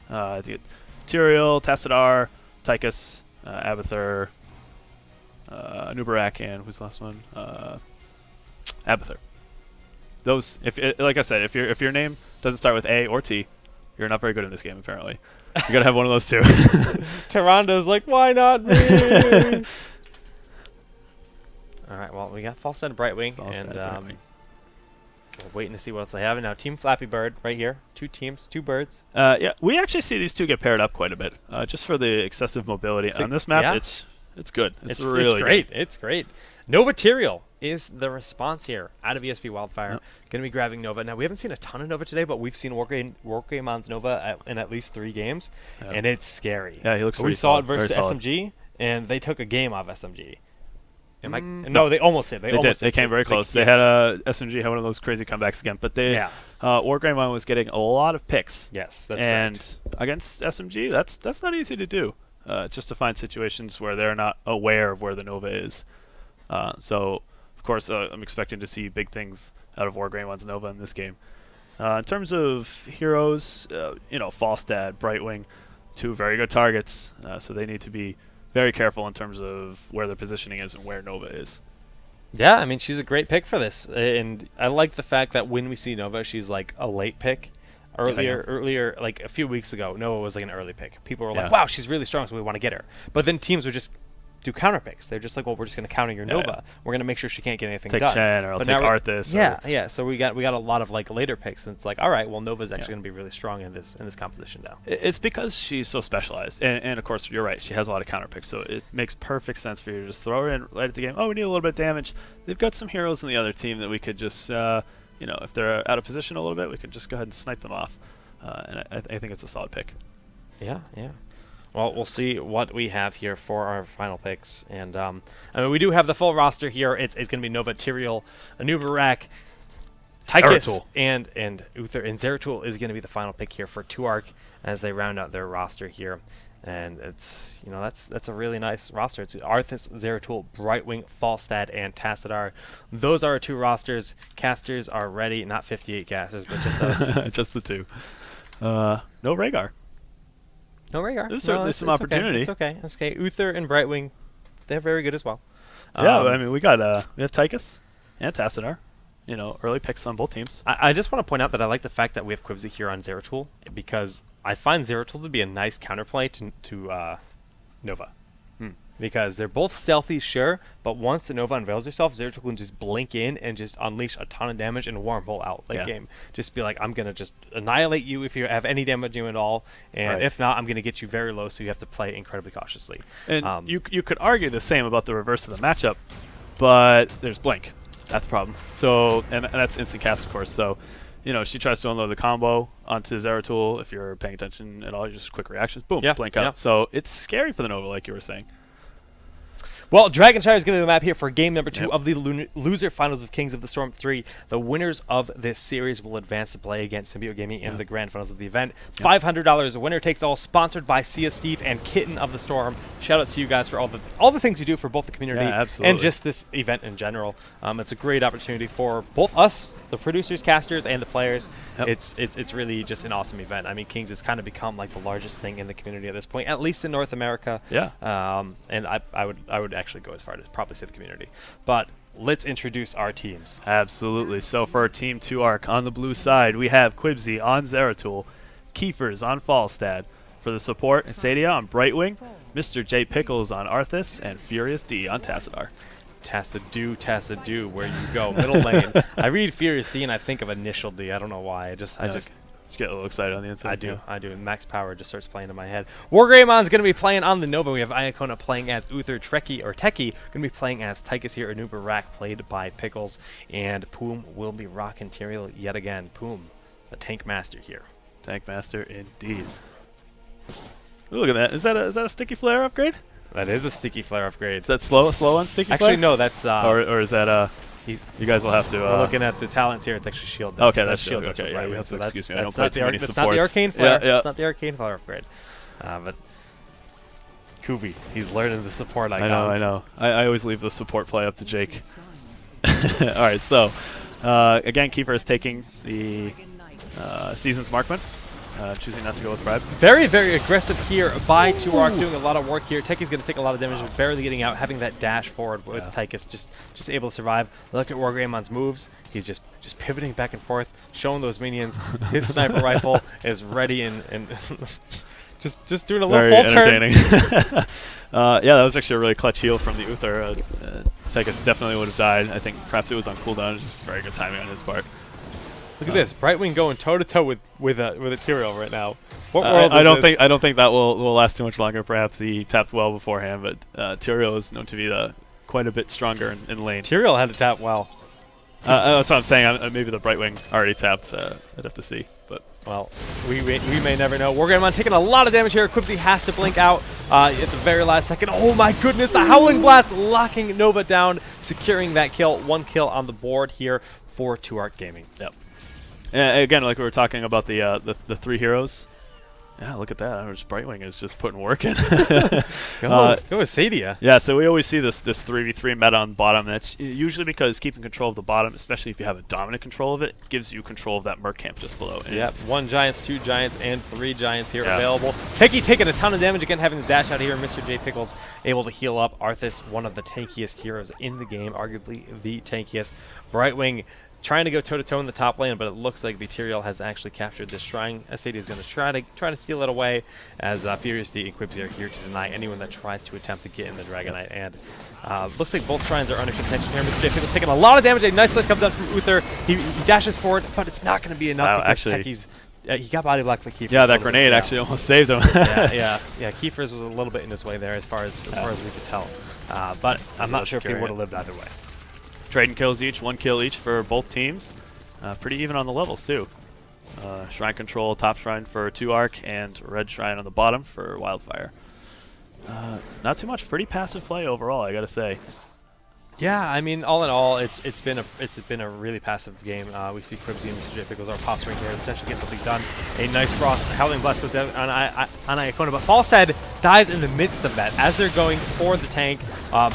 Tyrael, Tassadar, Tychus, Abathur, Anubarak, and who's the last one? Abathur. Those, like I said, if your name doesn't start with A or T, you're not very good in this game. Apparently, you gotta have one of those 2. Tyrando's like, why not me? All right, well, we got Falstad and Brightwing, we're waiting to see what else they have. And now Team Flappy Bird right here. 2 teams, 2 birds. Yeah, we actually see these 2 get paired up quite a bit, just for the excessive mobility on this map. Yeah. It's good. It's really great. good. It's great. Nova Tyrael is the response here out of ESV Wildfire. Yep. Going to be grabbing Nova. Now, we haven't seen a ton of Nova today, but we've seen Wargamon's Nova in at least 3 games, and it's scary. Yeah, he looks We pretty saw solid, it versus very solid. SMG, and they took a game off SMG. No, they almost did. They came very close. They had SMG had one of those crazy comebacks again, but Wargreymon was getting a lot of picks. Yes, that's correct. Against SMG, that's not easy to do. Just to find situations where they're not aware of where the Nova is. So, of course, I'm expecting to see big things out of Wargreymon Nova in this game. In terms of heroes, Falstad, Brightwing, 2 very good targets. So they need to be very careful in terms of where their positioning is and where Nova is. Yeah, I mean, she's a great pick for this. And I like the fact that when we see Nova, she's like a late pick. Earlier, like a few weeks ago, Nova was like an early pick. People were like, wow, she's really strong, so we want to get her. But then teams would just do counter picks. They're just like, well, we're just going to counter your Nova. We're going to make sure she can't get anything take done. Chen, or I'll take Arthas. Yeah. So we got a lot of like later picks, and it's like, all right, well, Nova's actually going to be really strong in this composition now. It's because she's so specialized, and of course, you're right. She has a lot of counter picks, so it makes perfect sense for you to just throw her in right at the game. Oh, we need a little bit of damage. They've got some heroes in the other team that we could just, if they're out of position a little bit, we could just go ahead and snipe them off. And I think it's a solid pick. Yeah. Well, we'll see what we have here for our final picks. And I mean, we do have the full roster here. It's going to be Nova, Tyrael, Anubarak, Tychus, and Uther. And Zeratul is going to be the final pick here for 2 arc as they round out their roster here. And it's, that's a really nice roster. It's Arthas, Zeratul, Brightwing, Falstad, and Tassadar. Those are our 2 rosters. Casters are ready. Not 58 casters, but just us. Just the 2. No Rhaegar. No Rhaegar. There's certainly some opportunity. It's okay. Uther and Brightwing, they're very good as well. Yeah, I mean, we have Tychus and Tassadar. Early picks on both teams. I just want to point out that I like the fact that we have Quibsy here on Zeratul, because I find Zeratul to be a nice counterplay to Nova. Because they're both stealthy, sure, but once the Nova unveils herself, Zeratul can just blink in and just unleash a ton of damage and wormhole out late game. Just be like, I'm going to just annihilate you if you have any damage to you at all, and if not, I'm going to get you very low, so you have to play incredibly cautiously. And you could argue the same about the reverse of the matchup, but there's blink. That's the problem. So, and that's instant cast, of course. So, you know, she tries to unload the combo onto Zeratul. If you're paying attention at all, just quick reactions, boom, blink out. Yeah. So it's scary for the Nova, like you were saying. Well, Dragonshire is going to be the map here for game number 2 of the loser finals of Kings of the Storm 3. The winners of this series will advance to play against Symbiote Gaming in the grand finals of the event. $500, winner takes all, sponsored by Sia Steve and Kitten of the Storm. Shout out to you guys for all the things you do for both the community and just this event in general. It's a great opportunity for both us, the producers, casters, and the players. It's really just an awesome event. I mean, Kings has kind of become like the largest thing in the community at this point, at least in North America. And I would actually go as far as probably say the community. But let's introduce our teams. Absolutely. So for Team 2 Arc, on the blue side, we have Quibsy on Zeratul, Kiefer's on Falstad. For the support, Sadia on Brightwing, Mr. J Pickles on Arthas, and Furious D on Tassadar. Tassadoo, where you go, middle lane. I read Furious D and I think of Initial D. I don't know why. I just get a little excited on the inside. I do. Max Power just starts playing in my head. Wargreymond's going to be playing on the Nova. We have Iacona playing as Uther. Trekkie going to be playing as Tychus here. Anuba Rack played by Pickles. And Poom will be rocking Tyrael yet again. Poom, the Tank Master here. Tank Master indeed. Ooh, look at that. Is that a Sticky Flare upgrade? That is a Sticky Flare upgrade. Is that slow on Sticky Flare? Actually, no, that's... or is that... you guys will have to... we're looking at the talents here. It's actually Shield. Okay, that's Shield. Okay, yeah, we have to excuse me. I don't that's play not too many That's supports. not the Arcane Flare. Yeah. It's not the Arcane Flare upgrade. But Kubi, he's learning the support icons. I know. I always leave the support play up to Jake. All right, so again, Kiefer is taking the Season's Markman. Choosing not to go with Bribe. Very, very aggressive here by Tuark, doing a lot of work here. Tekkie's going to take a lot of damage, but barely getting out, having that dash forward with Tychus, just able to survive. Look at Wargreymond's moves. He's just pivoting back and forth, showing those minions. His sniper rifle is ready and just doing a little full turn. Yeah, that was actually a really clutch heal from the Uther. Tychus definitely would have died. I think perhaps it was on cooldown. Just very good timing on his part. Look at this, Brightwing going toe to toe with a Tyrael right now. What world I don't think that will last too much longer. Perhaps he tapped well beforehand, but Tyrael is known to be quite a bit stronger in lane. Tyrael had to tap well. That's what I'm saying. Maybe the Brightwing already tapped. I'd have to see, but well, we may never know. Wargreymond taking a lot of damage here. Quibsy has to blink out at the very last second. Oh my goodness, the Howling Blast locking Nova down, securing that kill. 1 kill on the board here for Tuark Gaming. Yep. Again, like we were talking about the 3 heroes. Yeah, look at that. Just Brightwing is just putting work in. Go with Sadia. Yeah, so we always see this 3v3 meta on bottom. That's usually because keeping control of the bottom, especially if you have a dominant control of it, gives you control of that Merc camp just below. Yep, 1 Giants, 2 Giants, and 3 Giants here available. Tekkie taking a ton of damage, again having the dash out here. Mr. J Pickles able to heal up. Arthas, one of the tankiest heroes in the game, arguably the tankiest. Brightwing trying to go toe-to-toe in the top lane, but it looks like the Tyrael has actually captured this shrine. SAD is going to try to steal it away, as Furious D and Quibsy are here to deny anyone that tries to attempt to get in the Dragonite. And looks like both shrines are under contention here. Mr. J Pickle's taking a lot of damage. A nice hit comes down from Uther. He dashes forward, but it's not going to be enough because Tekkie's... he got body blocked like Kiefer. Yeah, that grenade actually almost saved him. yeah. Kiefer's was a little bit in his way there as far as we could tell. But I'm not sure if he would have lived either way. Trading kills each, 1 kill each for both teams. Pretty even on the levels too. Shrine control, top shrine for Tuark, and red shrine on the bottom for Wildfire. Not too much, pretty passive play overall, I gotta say. Yeah, I mean, all in all, it's been a really passive game. We see Quibsy and Mr. J Pickles are pop swing here, potentially get something done. A nice frost, Howling Blast goes down on Iacona, but Falstad dies in the midst of that as they're going for the tank.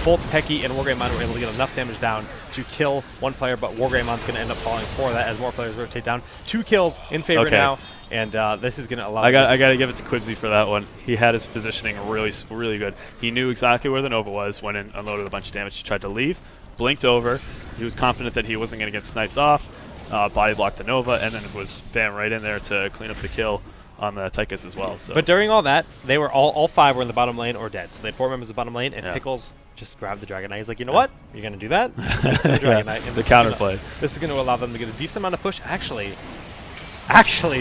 Both Tekkie and Wargreymond were able to get enough damage down to kill 1 player, but Wargreymond's going to end up falling for that as more players rotate down. 2 kills in favor now, and this is going to allow... I got to give it to Quibsy for that one. He had his positioning really good. He knew exactly where the Nova was, went in, unloaded a bunch of damage. He tried to leave, blinked over. He was confident that he wasn't going to get sniped off, body blocked the Nova, and then it was bam right in there to clean up the kill on the Tychus as well. So. But during all that, they were all 5 were in the bottom lane or dead. So they had 4 members of the bottom lane, and Pickles just grabbed the Dragonite. He's like, you know what? You're going to do that? The Dragonite. And the counterplay. This is going to allow them to get a decent amount of push. Actually,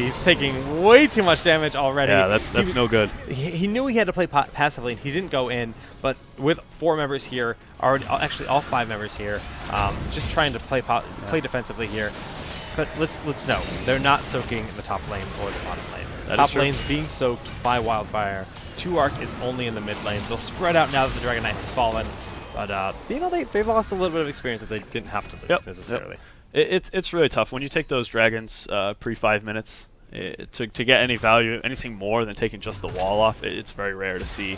he's taking way too much damage already. Yeah, that's no good. He knew he had to play passively, and he didn't go in. But with 4 members here, actually all 5 members here, just trying to play defensively here. but let's know, they're not soaking the top lane or the bottom lane. That Top is true. lane's being soaked by Wildfire. 2-Arc is only in the mid lane. They'll spread out now that the Dragon Knight has fallen. But, you know, they've lost a little bit of experience that they didn't have to lose necessarily. It's really tough. When you take those dragons pre 5 minutes, to get any value, anything more than taking just the wall off, it's very rare to see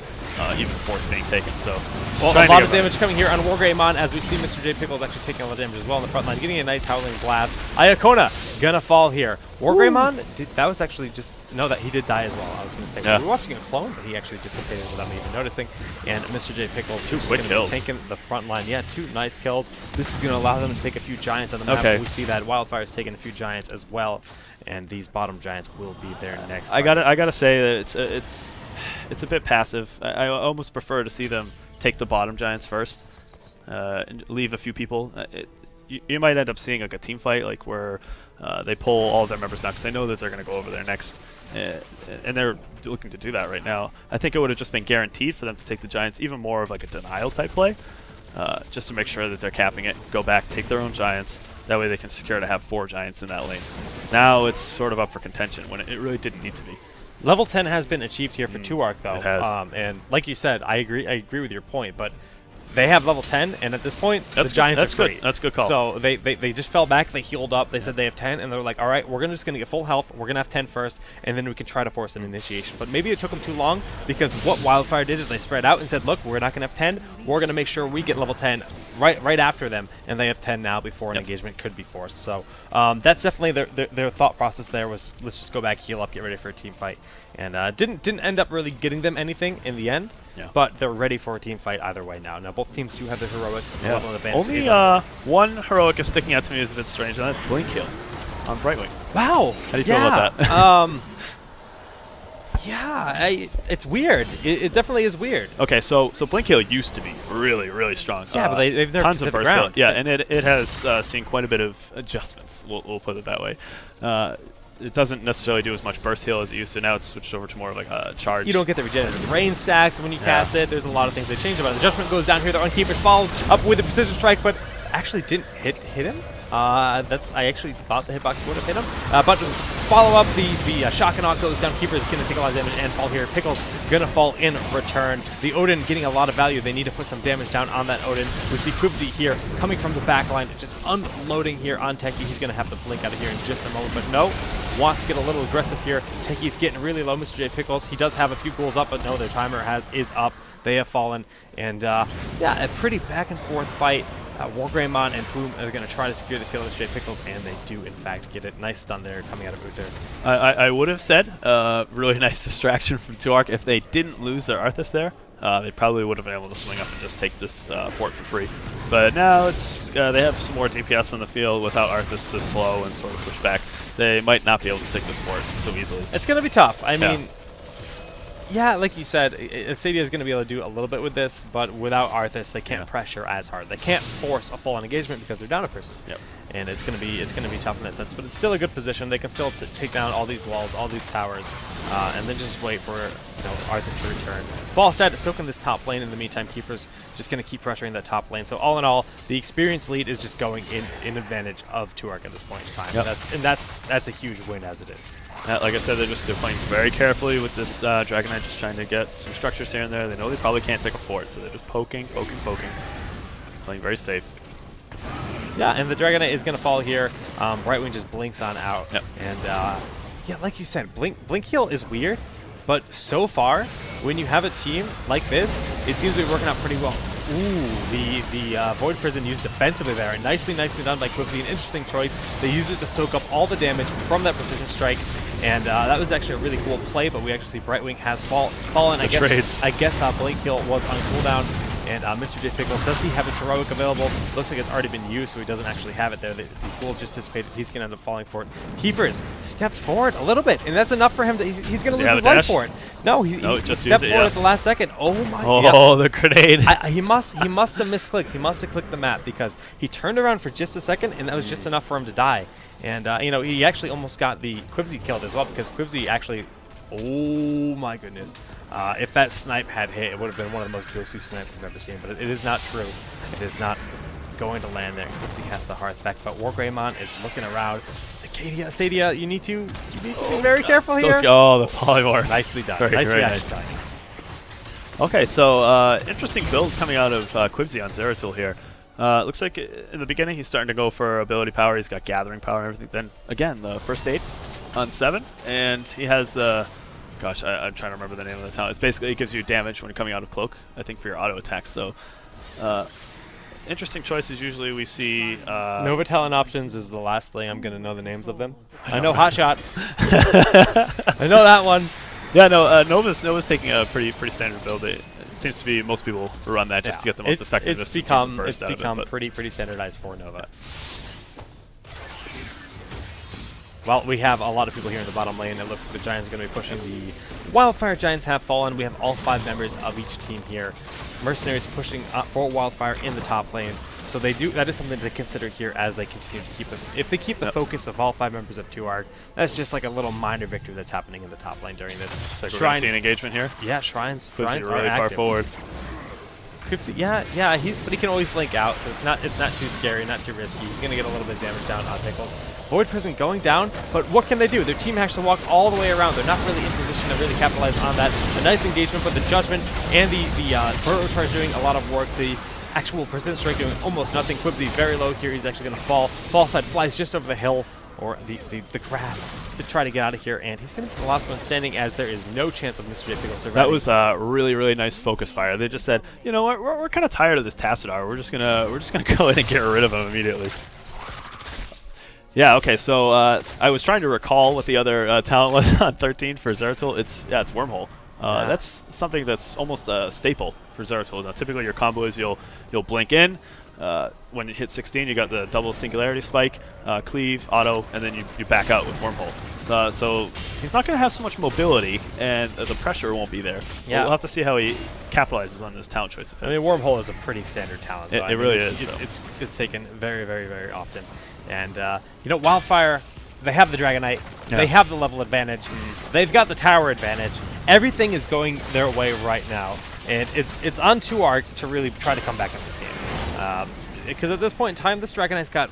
even forts being taken. So, well, a lot of damage coming here on Wargreymon as we see Mr. J Pickles actually taking a lot of damage as well in the front line, getting a nice Howling Blast. Iacona gonna fall here. Wargreymon, that was actually just, no, that he did die as well, I was gonna say. Yeah. We were watching a clone, but he actually dissipated without me even noticing. And Mr. J Pickles, 2 quick kills. taking the front line. Yeah, 2 nice kills. This is gonna allow them to take a few giants on the map. Okay. We see that Wildfire's taking a few giants as well, and these bottom giants will be there next. I gotta say that it's a bit passive. I almost prefer to see them take the bottom giants first, and leave a few people. You might end up seeing like a team fight, like where they pull all of their members down, because I know that they're gonna go over there next, and they're looking to do that right now. I think it would have just been guaranteed for them to take the giants, even more of like a denial type play, just to make sure that they're capping it. Go back, take their own giants. That way they can secure to have 4 giants in that lane. Now it's sort of up for contention when it really didn't need to be. Level 10 has been achieved here for 2-Arc though. It has. And like you said, I agree with your point, but they have level 10, and at this point, That's the Giants that's are good. free. That's a good call. So they just fell back, they healed up, they said they have 10, and they're like, all right, we're just going to get full health, we're going to have 10 first, and then we can try to force an initiation. But maybe it took them too long, because what Wildfire did is they spread out and said, look, we're not going to have 10, we're going to make sure we get level 10 right after them, and they have 10 now before an engagement could be forced. So that's definitely their thought process there was, let's just go back, heal up, get ready for a team fight. And didn't end up really getting them anything in the end, but they're ready for a team fight either way now. Now both teams do have their heroics. And level advantage. Only one heroic is sticking out to me as a bit strange, and that's Blink Heal on Brightwing. Wow. How do you feel about that? Yeah, it's weird. It definitely is weird. Okay, so Blink Heal used to be really, really strong. Yeah, but they've nerfed tons it of to the burst heal. ground. Yeah, and it has seen quite a bit of adjustments. We'll put it that way. It doesn't necessarily do as much burst heal as it used to. Now it's switched over to more of like a charge. You don't get the regenerative rain stacks when you cast it. There's a lot of things they changed about it. The Adjustment goes down here. The Unkeeper's followed up with a precision strike, but actually didn't hit him. I actually thought the hitbox would have hit him. But follow up, the Shockanok goes down. Keeper's going to take a lot of damage and fall here. Pickle's going to fall in return. The Odin getting a lot of value. They need to put some damage down on that Odin. We see Quibsy here coming from the back line, just unloading here on Techie. He's going to have to blink out of here in just a moment, but no. Wants to get a little aggressive here. Techie's getting really low, Mr. J Pickles. He does have a few ghouls up, but no, their timer is up. They have fallen. And yeah, a pretty back and forth fight. Wargreymon and Boom are going to try to secure this kill with J Pickles, and they do, in fact, get it. Nice stun there coming out of Uther. I would have said really nice distraction from 2-Arc. If they didn't lose their Arthas there, they probably would have been able to swing up and just take this fort for free. But now it's they have some more DPS on the field without Arthas to slow and sort of push back. They might not be able to take this fort so easily. It's going to be tough. I mean, yeah, like you said, Sadia is going to be able to do a little bit with this, but without Arthas, they can't pressure as hard. They can't force a full-on engagement because they're down a person. And it's going to be tough in that sense, but it's still a good position. They can still take down all these walls, all these towers, and then just wait for Arthas to return. Falstad is soaking this top lane. In the meantime, Keeper's just going to keep pressuring that top lane. So all in all, the experience lead is just going in advantage of 2-Arc at this point in time. That's a huge win as it is. Like I said, they're playing very carefully with this Dragon Knight, just trying to get some structures here and there. They know they probably can't take a fort, so they're just poking. Playing very safe. Yeah, and the Dragon Knight is going to fall here. Brightwing just blinks on out. And yeah, like you said, Blink Heal is weird, but so far, when you have a team like this, it seems to be working out pretty well. Ooh, the Void Prison used defensively there. Nicely done by Quibsy. An interesting choice. They use it to soak up all the damage from that precision strike. And that was actually a really cool play, but we actually see Brightwing has fallen. I guess Blink Heal was on cooldown. And Mr. J Pickles, does he have his heroic available? Looks like it's already been used, so he doesn't actually have it there. The ghoul just dissipated. He's going to end up falling for it. Keepers stepped forward a little bit, and that's enough for him to. He's going to lose his life for it. No, he just stepped forward at the last second. Oh my! Oh, the grenade! He must have misclicked. He must have clicked the map because he turned around for just a second, and that was just enough for him to die. And he actually almost got the Quibsy killed as well because Quibsy actually. Oh my goodness. If that snipe had hit, it would have been one of the most ghostly snipes I've ever seen, but it is not true. It is not going to land there. Quincy has the hearth back, but Wargreymon is looking around. Acadia, Sadia, you need to be very careful here. Oh, the polymorph. Nicely done. Very Nice. Okay, so interesting build coming out of Quibsy on Zeratul here. Looks like in the beginning he's starting to go for ability power. He's got gathering power and everything. Then again, the first aid on 7, and he has the, gosh, I'm trying to remember the name of the talent. It's basically, it gives you damage when you're coming out of cloak, I think, for your auto attacks. So interesting choices. Usually we see Nova Talent options is the last thing I'm going to know the names of them. I know Hot Shot. I know that one. Yeah, no, Nova's taking a pretty standard build. It seems to be most people run that just to get the most effectiveness. It's become pretty standardized for Nova. Well, we have a lot of people here in the bottom lane. It looks like the Giants are going to be pushing the Wildfire. Giants have fallen. We have all 5 members of each team here. Mercenaries pushing up for Wildfire in the top lane. So they do. That is something to consider here as they continue to keep it. If they keep the focus of all 5 members of 2ARC, that's just like a little minor victory that's happening in the top lane during this. So we're going to see an engagement here. Yeah, Shrines are really far forward. Yeah, but he can always blink out, so it's not too scary, not too risky. He's gonna get a little bit of damage down on Pickles. Void Prison going down, but what can they do? Their team has to walk all the way around. They're not really in position to really capitalize on that. A nice engagement, but the Judgment and the Burrow Charge doing a lot of work. The actual Precision Strike doing almost nothing. Quibsy very low here. He's actually gonna fall. Fall side flies just over the hill, or the grass, to try to get out of here, and he's going to be the last one standing, as there is no chance of Mr. J. Pickles surviving. That was a really nice focus fire. They just said, you know what, we're kind of tired of this Tassadar. We're just gonna go in and get rid of him immediately. Yeah. Okay. So I was trying to recall what the other talent was on 13 for Zeratul. It's Wormhole. That's something that's almost a staple for Zeratul. Now, typically your combo is you'll blink in. When you hit 16, you got the double singularity spike, cleave, auto, and then you back out with Wormhole. So he's not going to have so much mobility, and the pressure won't be there. Yeah. We'll have to see how he capitalizes on this talent choice. I mean, Wormhole is a pretty standard talent. It really is. It's taken very often. And, Wildfire, they have the Dragonite. Yeah. They have the level advantage. They've got the tower advantage. Everything is going their way right now. And it's on 2ARC to really try to come back in this game. Because at this point in time, this Dragonite's got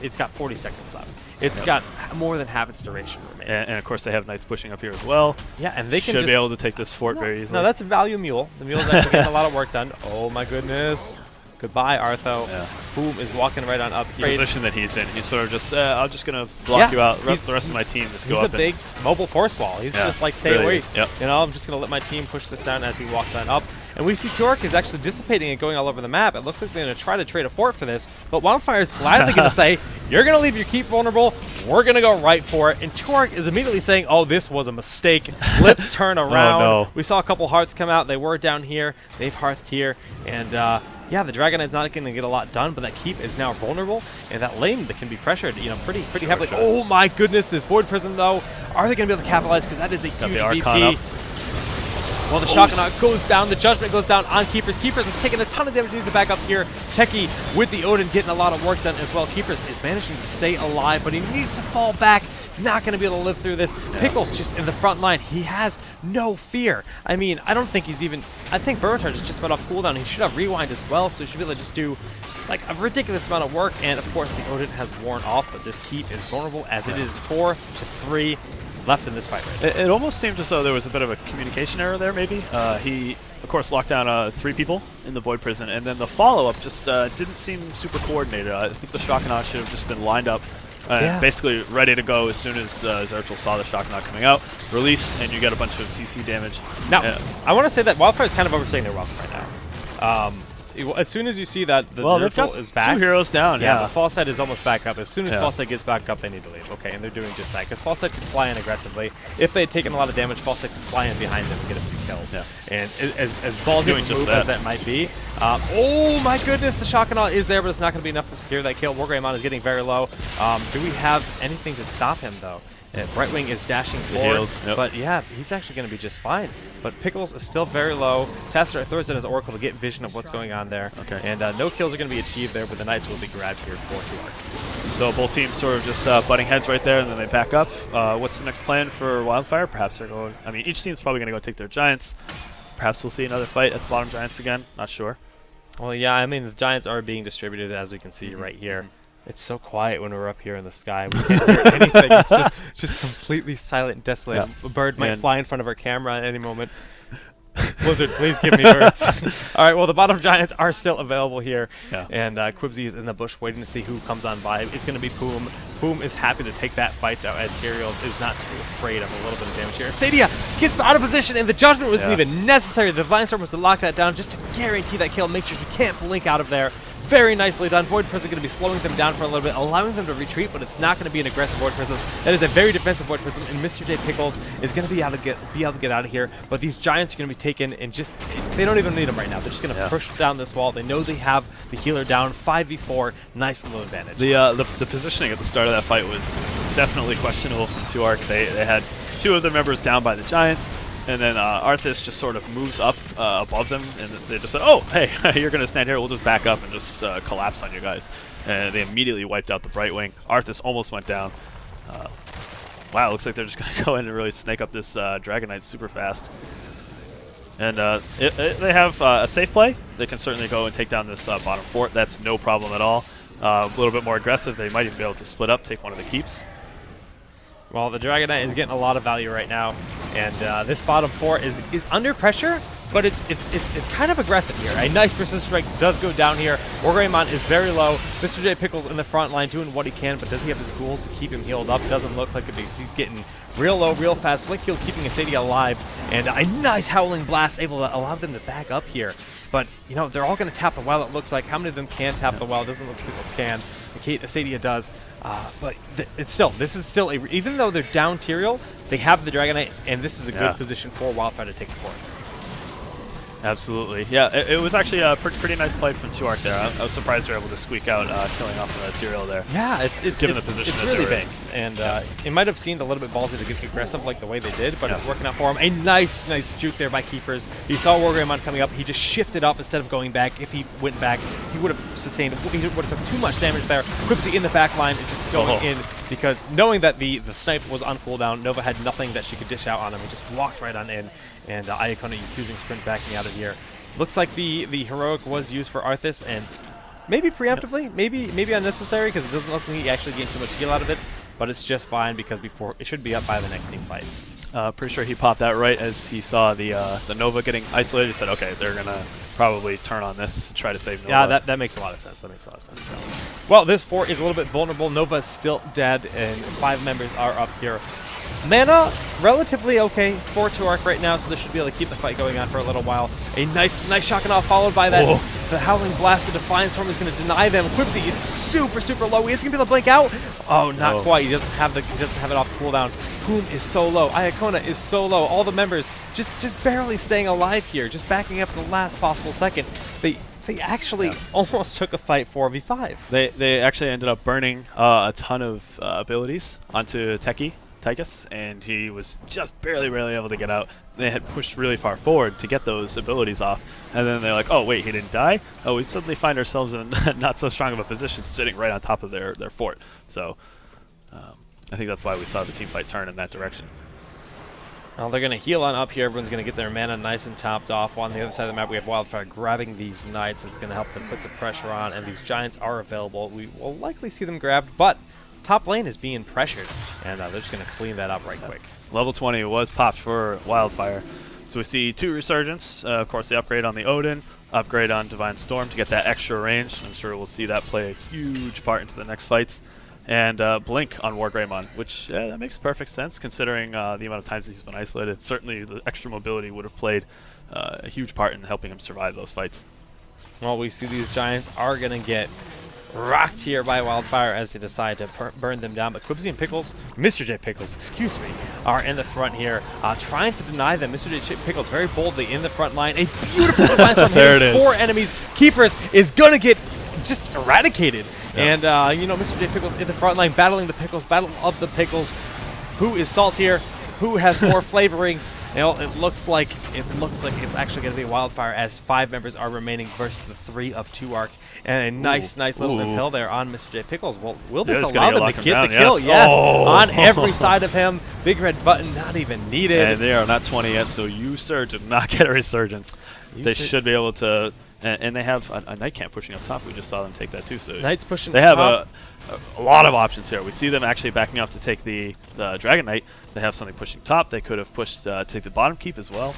it's got 40 seconds left. It's got more than half its duration remaining. And of course, they have Knights pushing up here as well. Yeah, and they should be able to take this fort very easily. No, that's a value mule. The mule's actually getting a lot of work done. Oh my goodness. Goodbye, Artho. Yeah. Boom is walking right on up here. The position that he's in, he's sort of just, I'm just going to block you out. The rest of my team just go up. He's a big mobile force wall. He's just like, stay away. Yep. I'm just going to let my team push this down as he walks on up. And we see 2ARC is actually dissipating and going all over the map. It looks like they're going to try to trade a fort for this, but Wildfire is gladly going to say, you're going to leave your keep vulnerable, we're going to go right for it. And 2ARC is immediately saying, oh, this was a mistake. Let's turn around. Oh, no. We saw a couple hearts come out. They were down here. They've hearthed here. And, yeah, the Dragonite's not going to get a lot done, but that keep is now vulnerable, and that lane that can be pressured, pretty heavily. Oh my goodness, this Void Prison though, are they going to be able to capitalize? Because that is a huge VP. Well, the Shockanaut goes down, the Judgment goes down on Keepers. Keepers is taking a ton of damage, needs to back up here. Techie with the Odin getting a lot of work done as well. Keepers is managing to stay alive, but he needs to fall back. Not going to be able to live through this. Pickles just in the front line. He has no fear. I mean, I don't think he's even... I think Burrowcharge is just about off cooldown. He should have Rewind as well, so he should be able to just do like a ridiculous amount of work. And, of course, the Odin has worn off, but this keep is vulnerable as it is 4-3 left in this fight right now. It almost seemed as though there was a bit of a communication error there, maybe. He, of course, locked down 3 people in the Void Prison, and then the follow-up just didn't seem super coordinated. I think the Shockanaut should have just been lined up basically ready to go as soon as Zeratul saw the Shockanaut coming out. Release, and you get a bunch of CC damage. Now, I want to say that Wildfire is kind of overstaying their welcome right now. As soon as you see that the Zeratul is back, 2 heroes down. Yeah, the Falsight is almost back up. As soon as Falsight gets back up, they need to leave. Okay, and they're doing just that because Falsight can fly in aggressively. If they had taken a lot of damage, Falsight can fly in behind them and get a few kills. Yeah. And as ballsy a move as that might be, oh my goodness, the Shockanaut is there, but it's not going to be enough to secure that kill. Wargreymon is getting very low. Do we have anything to stop him though? Brightwing is dashing forward, but yeah, he's actually going to be just fine. But Pickles is still very low. Tassadar throws in his Oracle to get vision of what's going on there. Okay. And no kills are going to be achieved there, but the Knights will be grabbed here for 2ARC. So both teams sort of just butting heads right there, and then they back up. What's the next plan for Wildfire? Perhaps they're going... I mean, each team's probably going to go take their Giants. Perhaps we'll see another fight at the bottom Giants again. Not sure. Well, yeah, I mean, the Giants are being distributed, as we can see right here. It's so quiet when we're up here in the sky. We can't hear anything. It's just completely silent and desolate. Yeah. A bird might And fly in front of our camera at any moment. Blizzard, please give me birds. All right, well, the bottom Giants are still available here. Yeah. And Quibsy is in the bush waiting to see who comes on by. It's going to be Poom. Poom is happy to take that fight, though, as Serial is not too afraid of a little bit of damage here. Sadia gets out of position, and the judgment wasn't even necessary. The Divine Storm was to lock that down just to guarantee that kill, make sure you can't blink out of there. Very nicely done. Void Prism going to be slowing them down for a little bit, allowing them to retreat, but it's not going to be an aggressive Void Prism. That is a very defensive Void Prism, and Mr. J Pickles is going to be able to get out of here. But these Giants are going to be taken, and just they don't even need them right now. They're just going to push down this wall. They know they have the healer down. 5v4, nice little advantage. The positioning at the start of that fight was definitely questionable from 2ARC. They had 2 of their members down by the Giants. And then Arthas just sort of moves up above them, and they just said, "Oh, hey, you're going to stand here. We'll just back up and just collapse on you guys." And they immediately wiped out the Bright Wing. Arthas almost went down. Wow, looks like they're just going to go in and really snake up this Dragon Knight super fast. And they have a safe play. They can certainly go and take down this bottom fort. That's no problem at all. A little bit more aggressive. They might even be able to split up, take one of the keeps. Well, the Dragon Knight is getting a lot of value right now, and this bottom fort is under pressure, but it's kind of aggressive here. A nice Persistent Strike does go down here. Wargreymon is very low. Mr. J Pickles in the front line doing what he can, but does he have his ghouls to keep him healed up? Doesn't look like it because he's getting real low, real fast. Blink Heal keeping Asadia alive, and a nice Howling Blast able to allow them to back up here. But, you know, they're all going to tap the well, it looks like. How many of them can tap the well? It doesn't look like Pickles can. Asadia does. But this is still, even though they're down Tyrael, they have the Dragon Knight, and this is a good position for Wildfire to take the fort. Absolutely. Yeah, it was actually a pretty nice play from 2ARC there. I was surprised they were able to squeak out killing off of Tyrael there. Yeah, it's given the position it's that really they were big. in. And it might have seemed a little bit ballsy to get aggressive like the way they did, but it's working out for him. A nice juke there by Keepers. He saw Wargreymon coming up. He just shifted up instead of going back. If he went back, he would have sustained, he would have took too much damage there. Quibsy in the back line and just going in because knowing that the snipe was on cooldown, Nova had nothing that she could dish out on him. He just walked right on in, and Iacona using Sprint backing out of here. Looks like the heroic was used for Arthas, and maybe preemptively, maybe unnecessary because it doesn't look like he actually gained too much heal out of it. But it's just fine because before it should be up by the next team fight. Pretty sure he popped that right as he saw the Nova getting isolated. He said, "Okay, they're gonna probably turn on this to try to save Nova." Yeah, that makes a lot of sense. That makes a lot of sense. Well, this fort is a little bit vulnerable. Nova is still dead, and 5 members are up here. Mana, relatively okay for 2ARC right now, so they should be able to keep the fight going on for a little while. A nice shock and awe followed by that. The Howling Blast with Defiance Storm is going to deny them. Quibsy is super low. He's going to be able to blink out. Oh, not quite. He doesn't have it off cooldown. Poom is so low. Iacona is so low. All the members just barely staying alive here, just backing up the last possible second. They actually almost took a fight 4v5. They actually ended up burning a ton of abilities onto Tychus, and he was just barely able to get out. They had pushed really far forward to get those abilities off, and then they're like, "Oh wait, he didn't die? Oh, we suddenly find ourselves in not so strong of a position, sitting right on top of their fort." So I think that's why we saw the team fight turn in that direction. Well, they're going to heal on up here. Everyone's going to get their mana nice and topped off. On the other side of the map, we have Wildfire grabbing these Knights. It's going to help them put some pressure on, and these Giants are available. We will likely see them grabbed, but top lane is being pressured, and they're just going to clean that up right quick. Level 20 was popped for Wildfire. So we see 2 Resurgence, of course the upgrade on the Odin, upgrade on Divine Storm to get that extra range. I'm sure we'll see that play a huge part into the next fights. And Blink on Wargreymon, which that makes perfect sense considering the amount of times that he's been isolated. Certainly the extra mobility would have played a huge part in helping him survive those fights. Well, we see these Giants are going to get rocked here by Wildfire as they decide to burn them down. But Quibsy and Pickles, Mr. J Pickles, excuse me, are in the front here, trying to deny them. Mr. J Pickles very boldly in the front line. A beautiful defense from there it is. 4 enemies. Keepers is going to get just eradicated. Yep. And, you know, Mr. J Pickles in the front line battling the Pickles, battle of the Pickles. Who is saltier? Who has more flavorings? You know, it looks like it's actually going to be Wildfire as 5 members are remaining versus the 3 of 2ARC. And a nice little impel there on Mr. J Pickles. Well, will this allow them to get the kill? Yes, on every side of him. Big red button, not even needed. And they are not 20 yet, so Usurge did not get a Resurgence. They should be able to And they have a Night Camp pushing up top. We just saw them take that too. So Knight's pushing they have top. a lot of options here. We see them actually backing up to take the Dragon Knight. They have something pushing top. They could have pushed to take the bottom keep as well.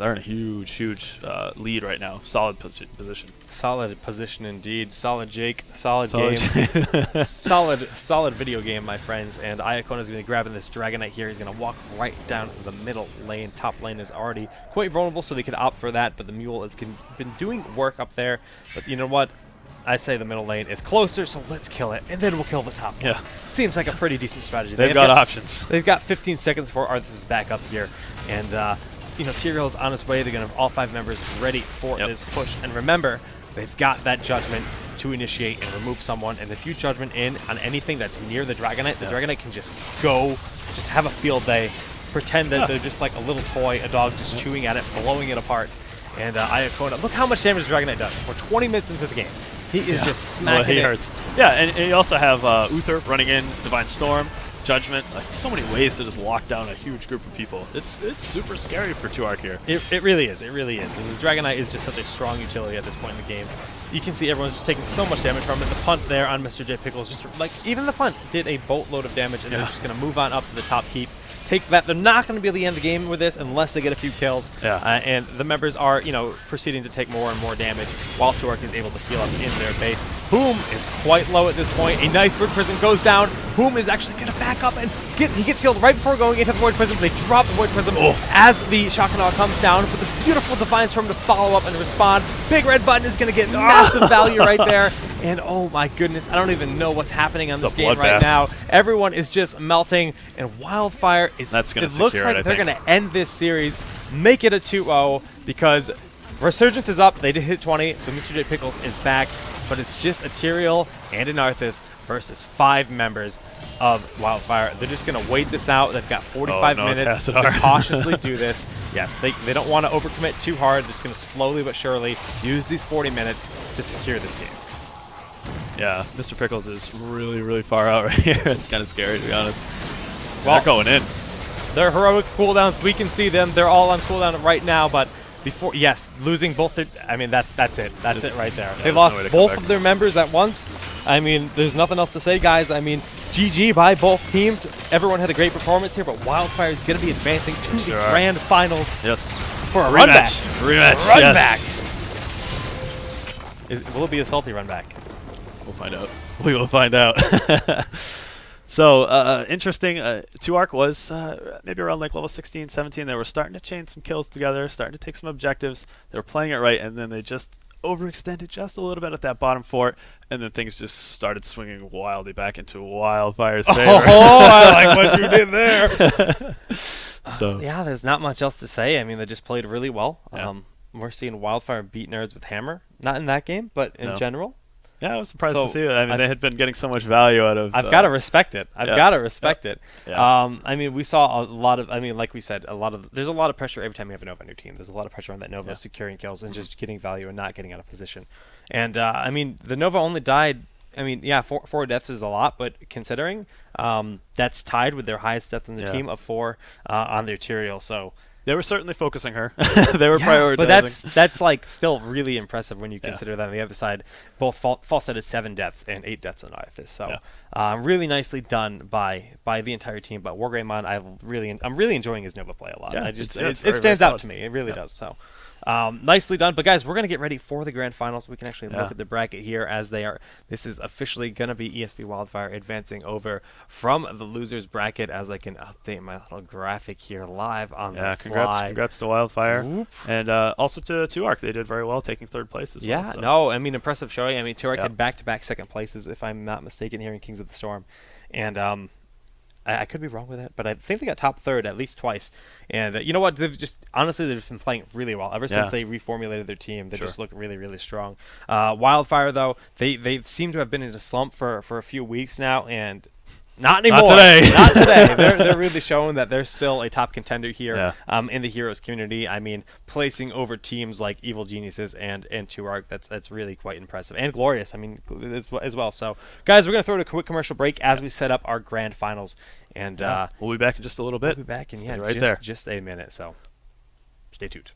They're in a huge lead right now. Solid position. Solid position indeed. Solid Jake. Solid game. solid video game, my friends. And Iakona's going to be grabbing this Dragon Knight here. He's going to walk right down the middle lane. Top lane is already quite vulnerable, so they could opt for that. But the Mule has been doing work up there. But you know what? I say the middle lane is closer, so let's kill it, and then we'll kill the top lane. Yeah. Seems like a pretty decent strategy. They've got options. They've got 15 seconds before Arthas is back up here. And you know, Tyrael is on his way. They're going to have all 5 members ready for this push. And remember, they've got that Judgment to initiate and remove someone. And if you Judgment in on anything that's near the Dragon Knight, the Dragon Knight can just go, just have a field day, pretend that they're just like a little toy, a dog just chewing at it, blowing it apart. And Iacona, look how much damage the Dragon Knight does. We're 20 minutes into the game. He is just smacking he hurts. Yeah, and you also have Uther running in, Divine Storm, Judgment, like so many ways to just lock down a huge group of people. It's super scary for 2-Arc here. It really is. It really is. And the Dragon Knight is just such a strong utility at this point in the game. You can see everyone's just taking so much damage from it. The punt there on Mr. J Pickles, just like even the punt did a boatload of damage, and they're just going to move on up to the top keep. Take that. They're not going to be able to end the game with this unless they get a few kills. Yeah. And the members are, you know, proceeding to take more and more damage while 2-Arc is able to heal up in their base. Boom is quite low at this point. A nice Void Prism goes down. Boom is actually going to back up and he gets healed right before going into the Void Prism. They drop the Void Prism as the Shakana comes down with the beautiful Divine Storm to follow up and respond. Big red button is going to get massive value right there. And oh my goodness, I don't even know what's happening on this game right now. Everyone is just melting, and Wildfire is. That's going to secure it. It looks like they're going to end this series, make it a 2-0 because Resurgence is up. They did hit 20, so Mr. J Pickles is back, but it's just a Tyrael and an Arthas versus 5 members of Wildfire. They're just going to wait this out. They've got 45 minutes to cautiously do this. Yes, they don't want to overcommit too hard. They're just going to slowly but surely use these 40 minutes to secure this game. Yeah, Mr. Pickles is really far out right here. It's kind of scary, to be honest. Well, they're going in. Their heroic cooldowns, we can see them. They're all on cooldown right now, but before, yes, losing both their, I mean, that's it. That's it right there. They lost both of their members at once. I mean, there's nothing else to say, guys. I mean, GG by both teams. Everyone had a great performance here, but Wildfire is going to be advancing to the grand finals. Yes. For a run back. Rematch. Run back. Will it be a salty run back? We'll find out. We will find out. So, interesting. 2-Arc was maybe around like level 16, 17. They were starting to chain some kills together, starting to take some objectives. They were playing it right, and then they just overextended just a little bit at that bottom fort, and then things just started swinging wildly back into Wildfire's favor. Oh, I like what you did there. So yeah, there's not much else to say. I mean, they just played really well. Yeah. We're seeing Wildfire beat Nerds with Hammer. Not in that game, but in general. Yeah, I was surprised to see it. I mean, they had been getting so much value out of... I've got to respect it. I've got to respect it. Yeah. I mean, we saw a lot of... I mean, like we said, there's a lot of pressure every time you have a Nova on your team. There's a lot of pressure on that Nova securing kills and just getting value and not getting out of position. And, I mean, the Nova only died... I mean, yeah, four deaths is a lot, but considering that's tied with their highest death in the team of 4 on their Tyrael, so... They were certainly focusing her. They were prioritizing. But that's like still really impressive when you consider that on the other side, both Falstad is 7 deaths and 8 deaths on Arthas. So really nicely done by the entire team. But Wargreymon, I'm really enjoying his Nova play a lot. Yeah, it stands out to me. It really does. So. Nicely done. But guys, we're going to get ready for the grand finals. We can actually look at the bracket here as they are. This is officially going to be ESV Wildfire advancing over from the losers bracket as I can update my little graphic here live on the fly. Congrats to Wildfire. Whoop. And also to 2-Arc. They did very well, taking 3rd place as well. Yeah, no, I mean, impressive showing. I mean, 2-Arc had back-to-back 2nd places, if I'm not mistaken, here in Kings of the Storm. And I could be wrong with that, but I think they got top 3rd at least twice. And you know what? They've been playing really well ever since they reformulated their team. They just look really strong. Wildfire though, they seem to have been in a slump for a few weeks now, and not anymore. Not today. Not today. They're really showing that they're still a top contender here in the Heroes community. I mean, placing over teams like Evil Geniuses and 2-Arc, that's really quite impressive. And Glorious, I mean, as well. So, guys, we're going to throw it a quick commercial break as we set up our grand finals. And we'll be back in just a little bit. We'll be back in just a minute. So, stay tuned.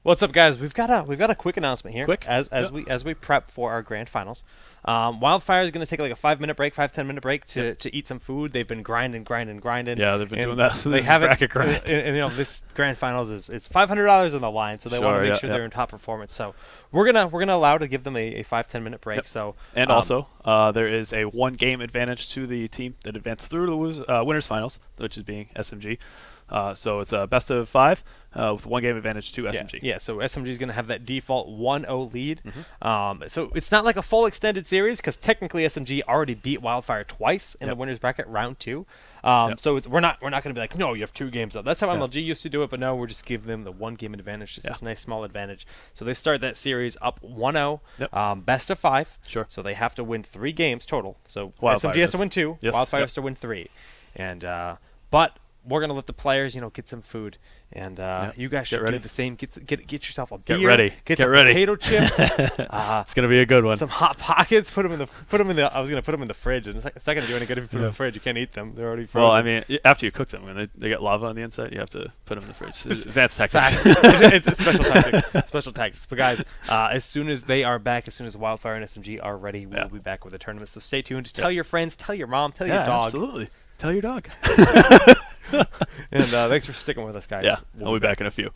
What's up, guys? We've got a quick announcement here. Quick? As we prep for our grand finals. Wildfire is going to take like a 5-10 minute break to eat some food. They've been grinding. Yeah, they've been doing that. They haven't. And, you know, this grand finals it's $500 on the line, so they want to make sure they're in top performance. So we're gonna allow to give them a 5-10 minute break. Yep. So and also there is a 1-game advantage to the team that advanced through the winners finals, which is being SMG. So it's a best of 5 with 1-game advantage to SMG. Yeah, so SMG is going to have that default 1-0 lead. So it's not like a full extended series because technically SMG already beat Wildfire twice in the winners bracket round 2. So we're not going to be like, no, you have 2 games up. That's how MLG used to do it, but no, we're just giving them the 1-game advantage, just this nice small advantage. So they start that series up 1-0, best of 5. Sure. So they have to win 3 games total. So Wildfire SMG has to win 2, Wildfire has to win 3. And but we're gonna let the players, get some food, and you guys should do the same. Get yourself a beer. Get ready. Get some potato chips. It's gonna be a good one. Some hot pockets. Put them in the. I was gonna put them in the fridge, and it's not gonna do any good if you put them in the fridge. You can't eat them. They're already frozen. Well, I mean, after you cook them, when they get lava on the inside, you have to put them in the fridge. It's advanced tactics. It's special tactics. Special tactics. But guys, as soon as they are back, as soon as Wildfire and SMG are ready, we'll be back with the tournament. So stay tuned. Just tell your friends, tell your mom, tell your dog. Absolutely. Tell your dog. And thanks for sticking with us, guys. Yeah, I'll be back in a few.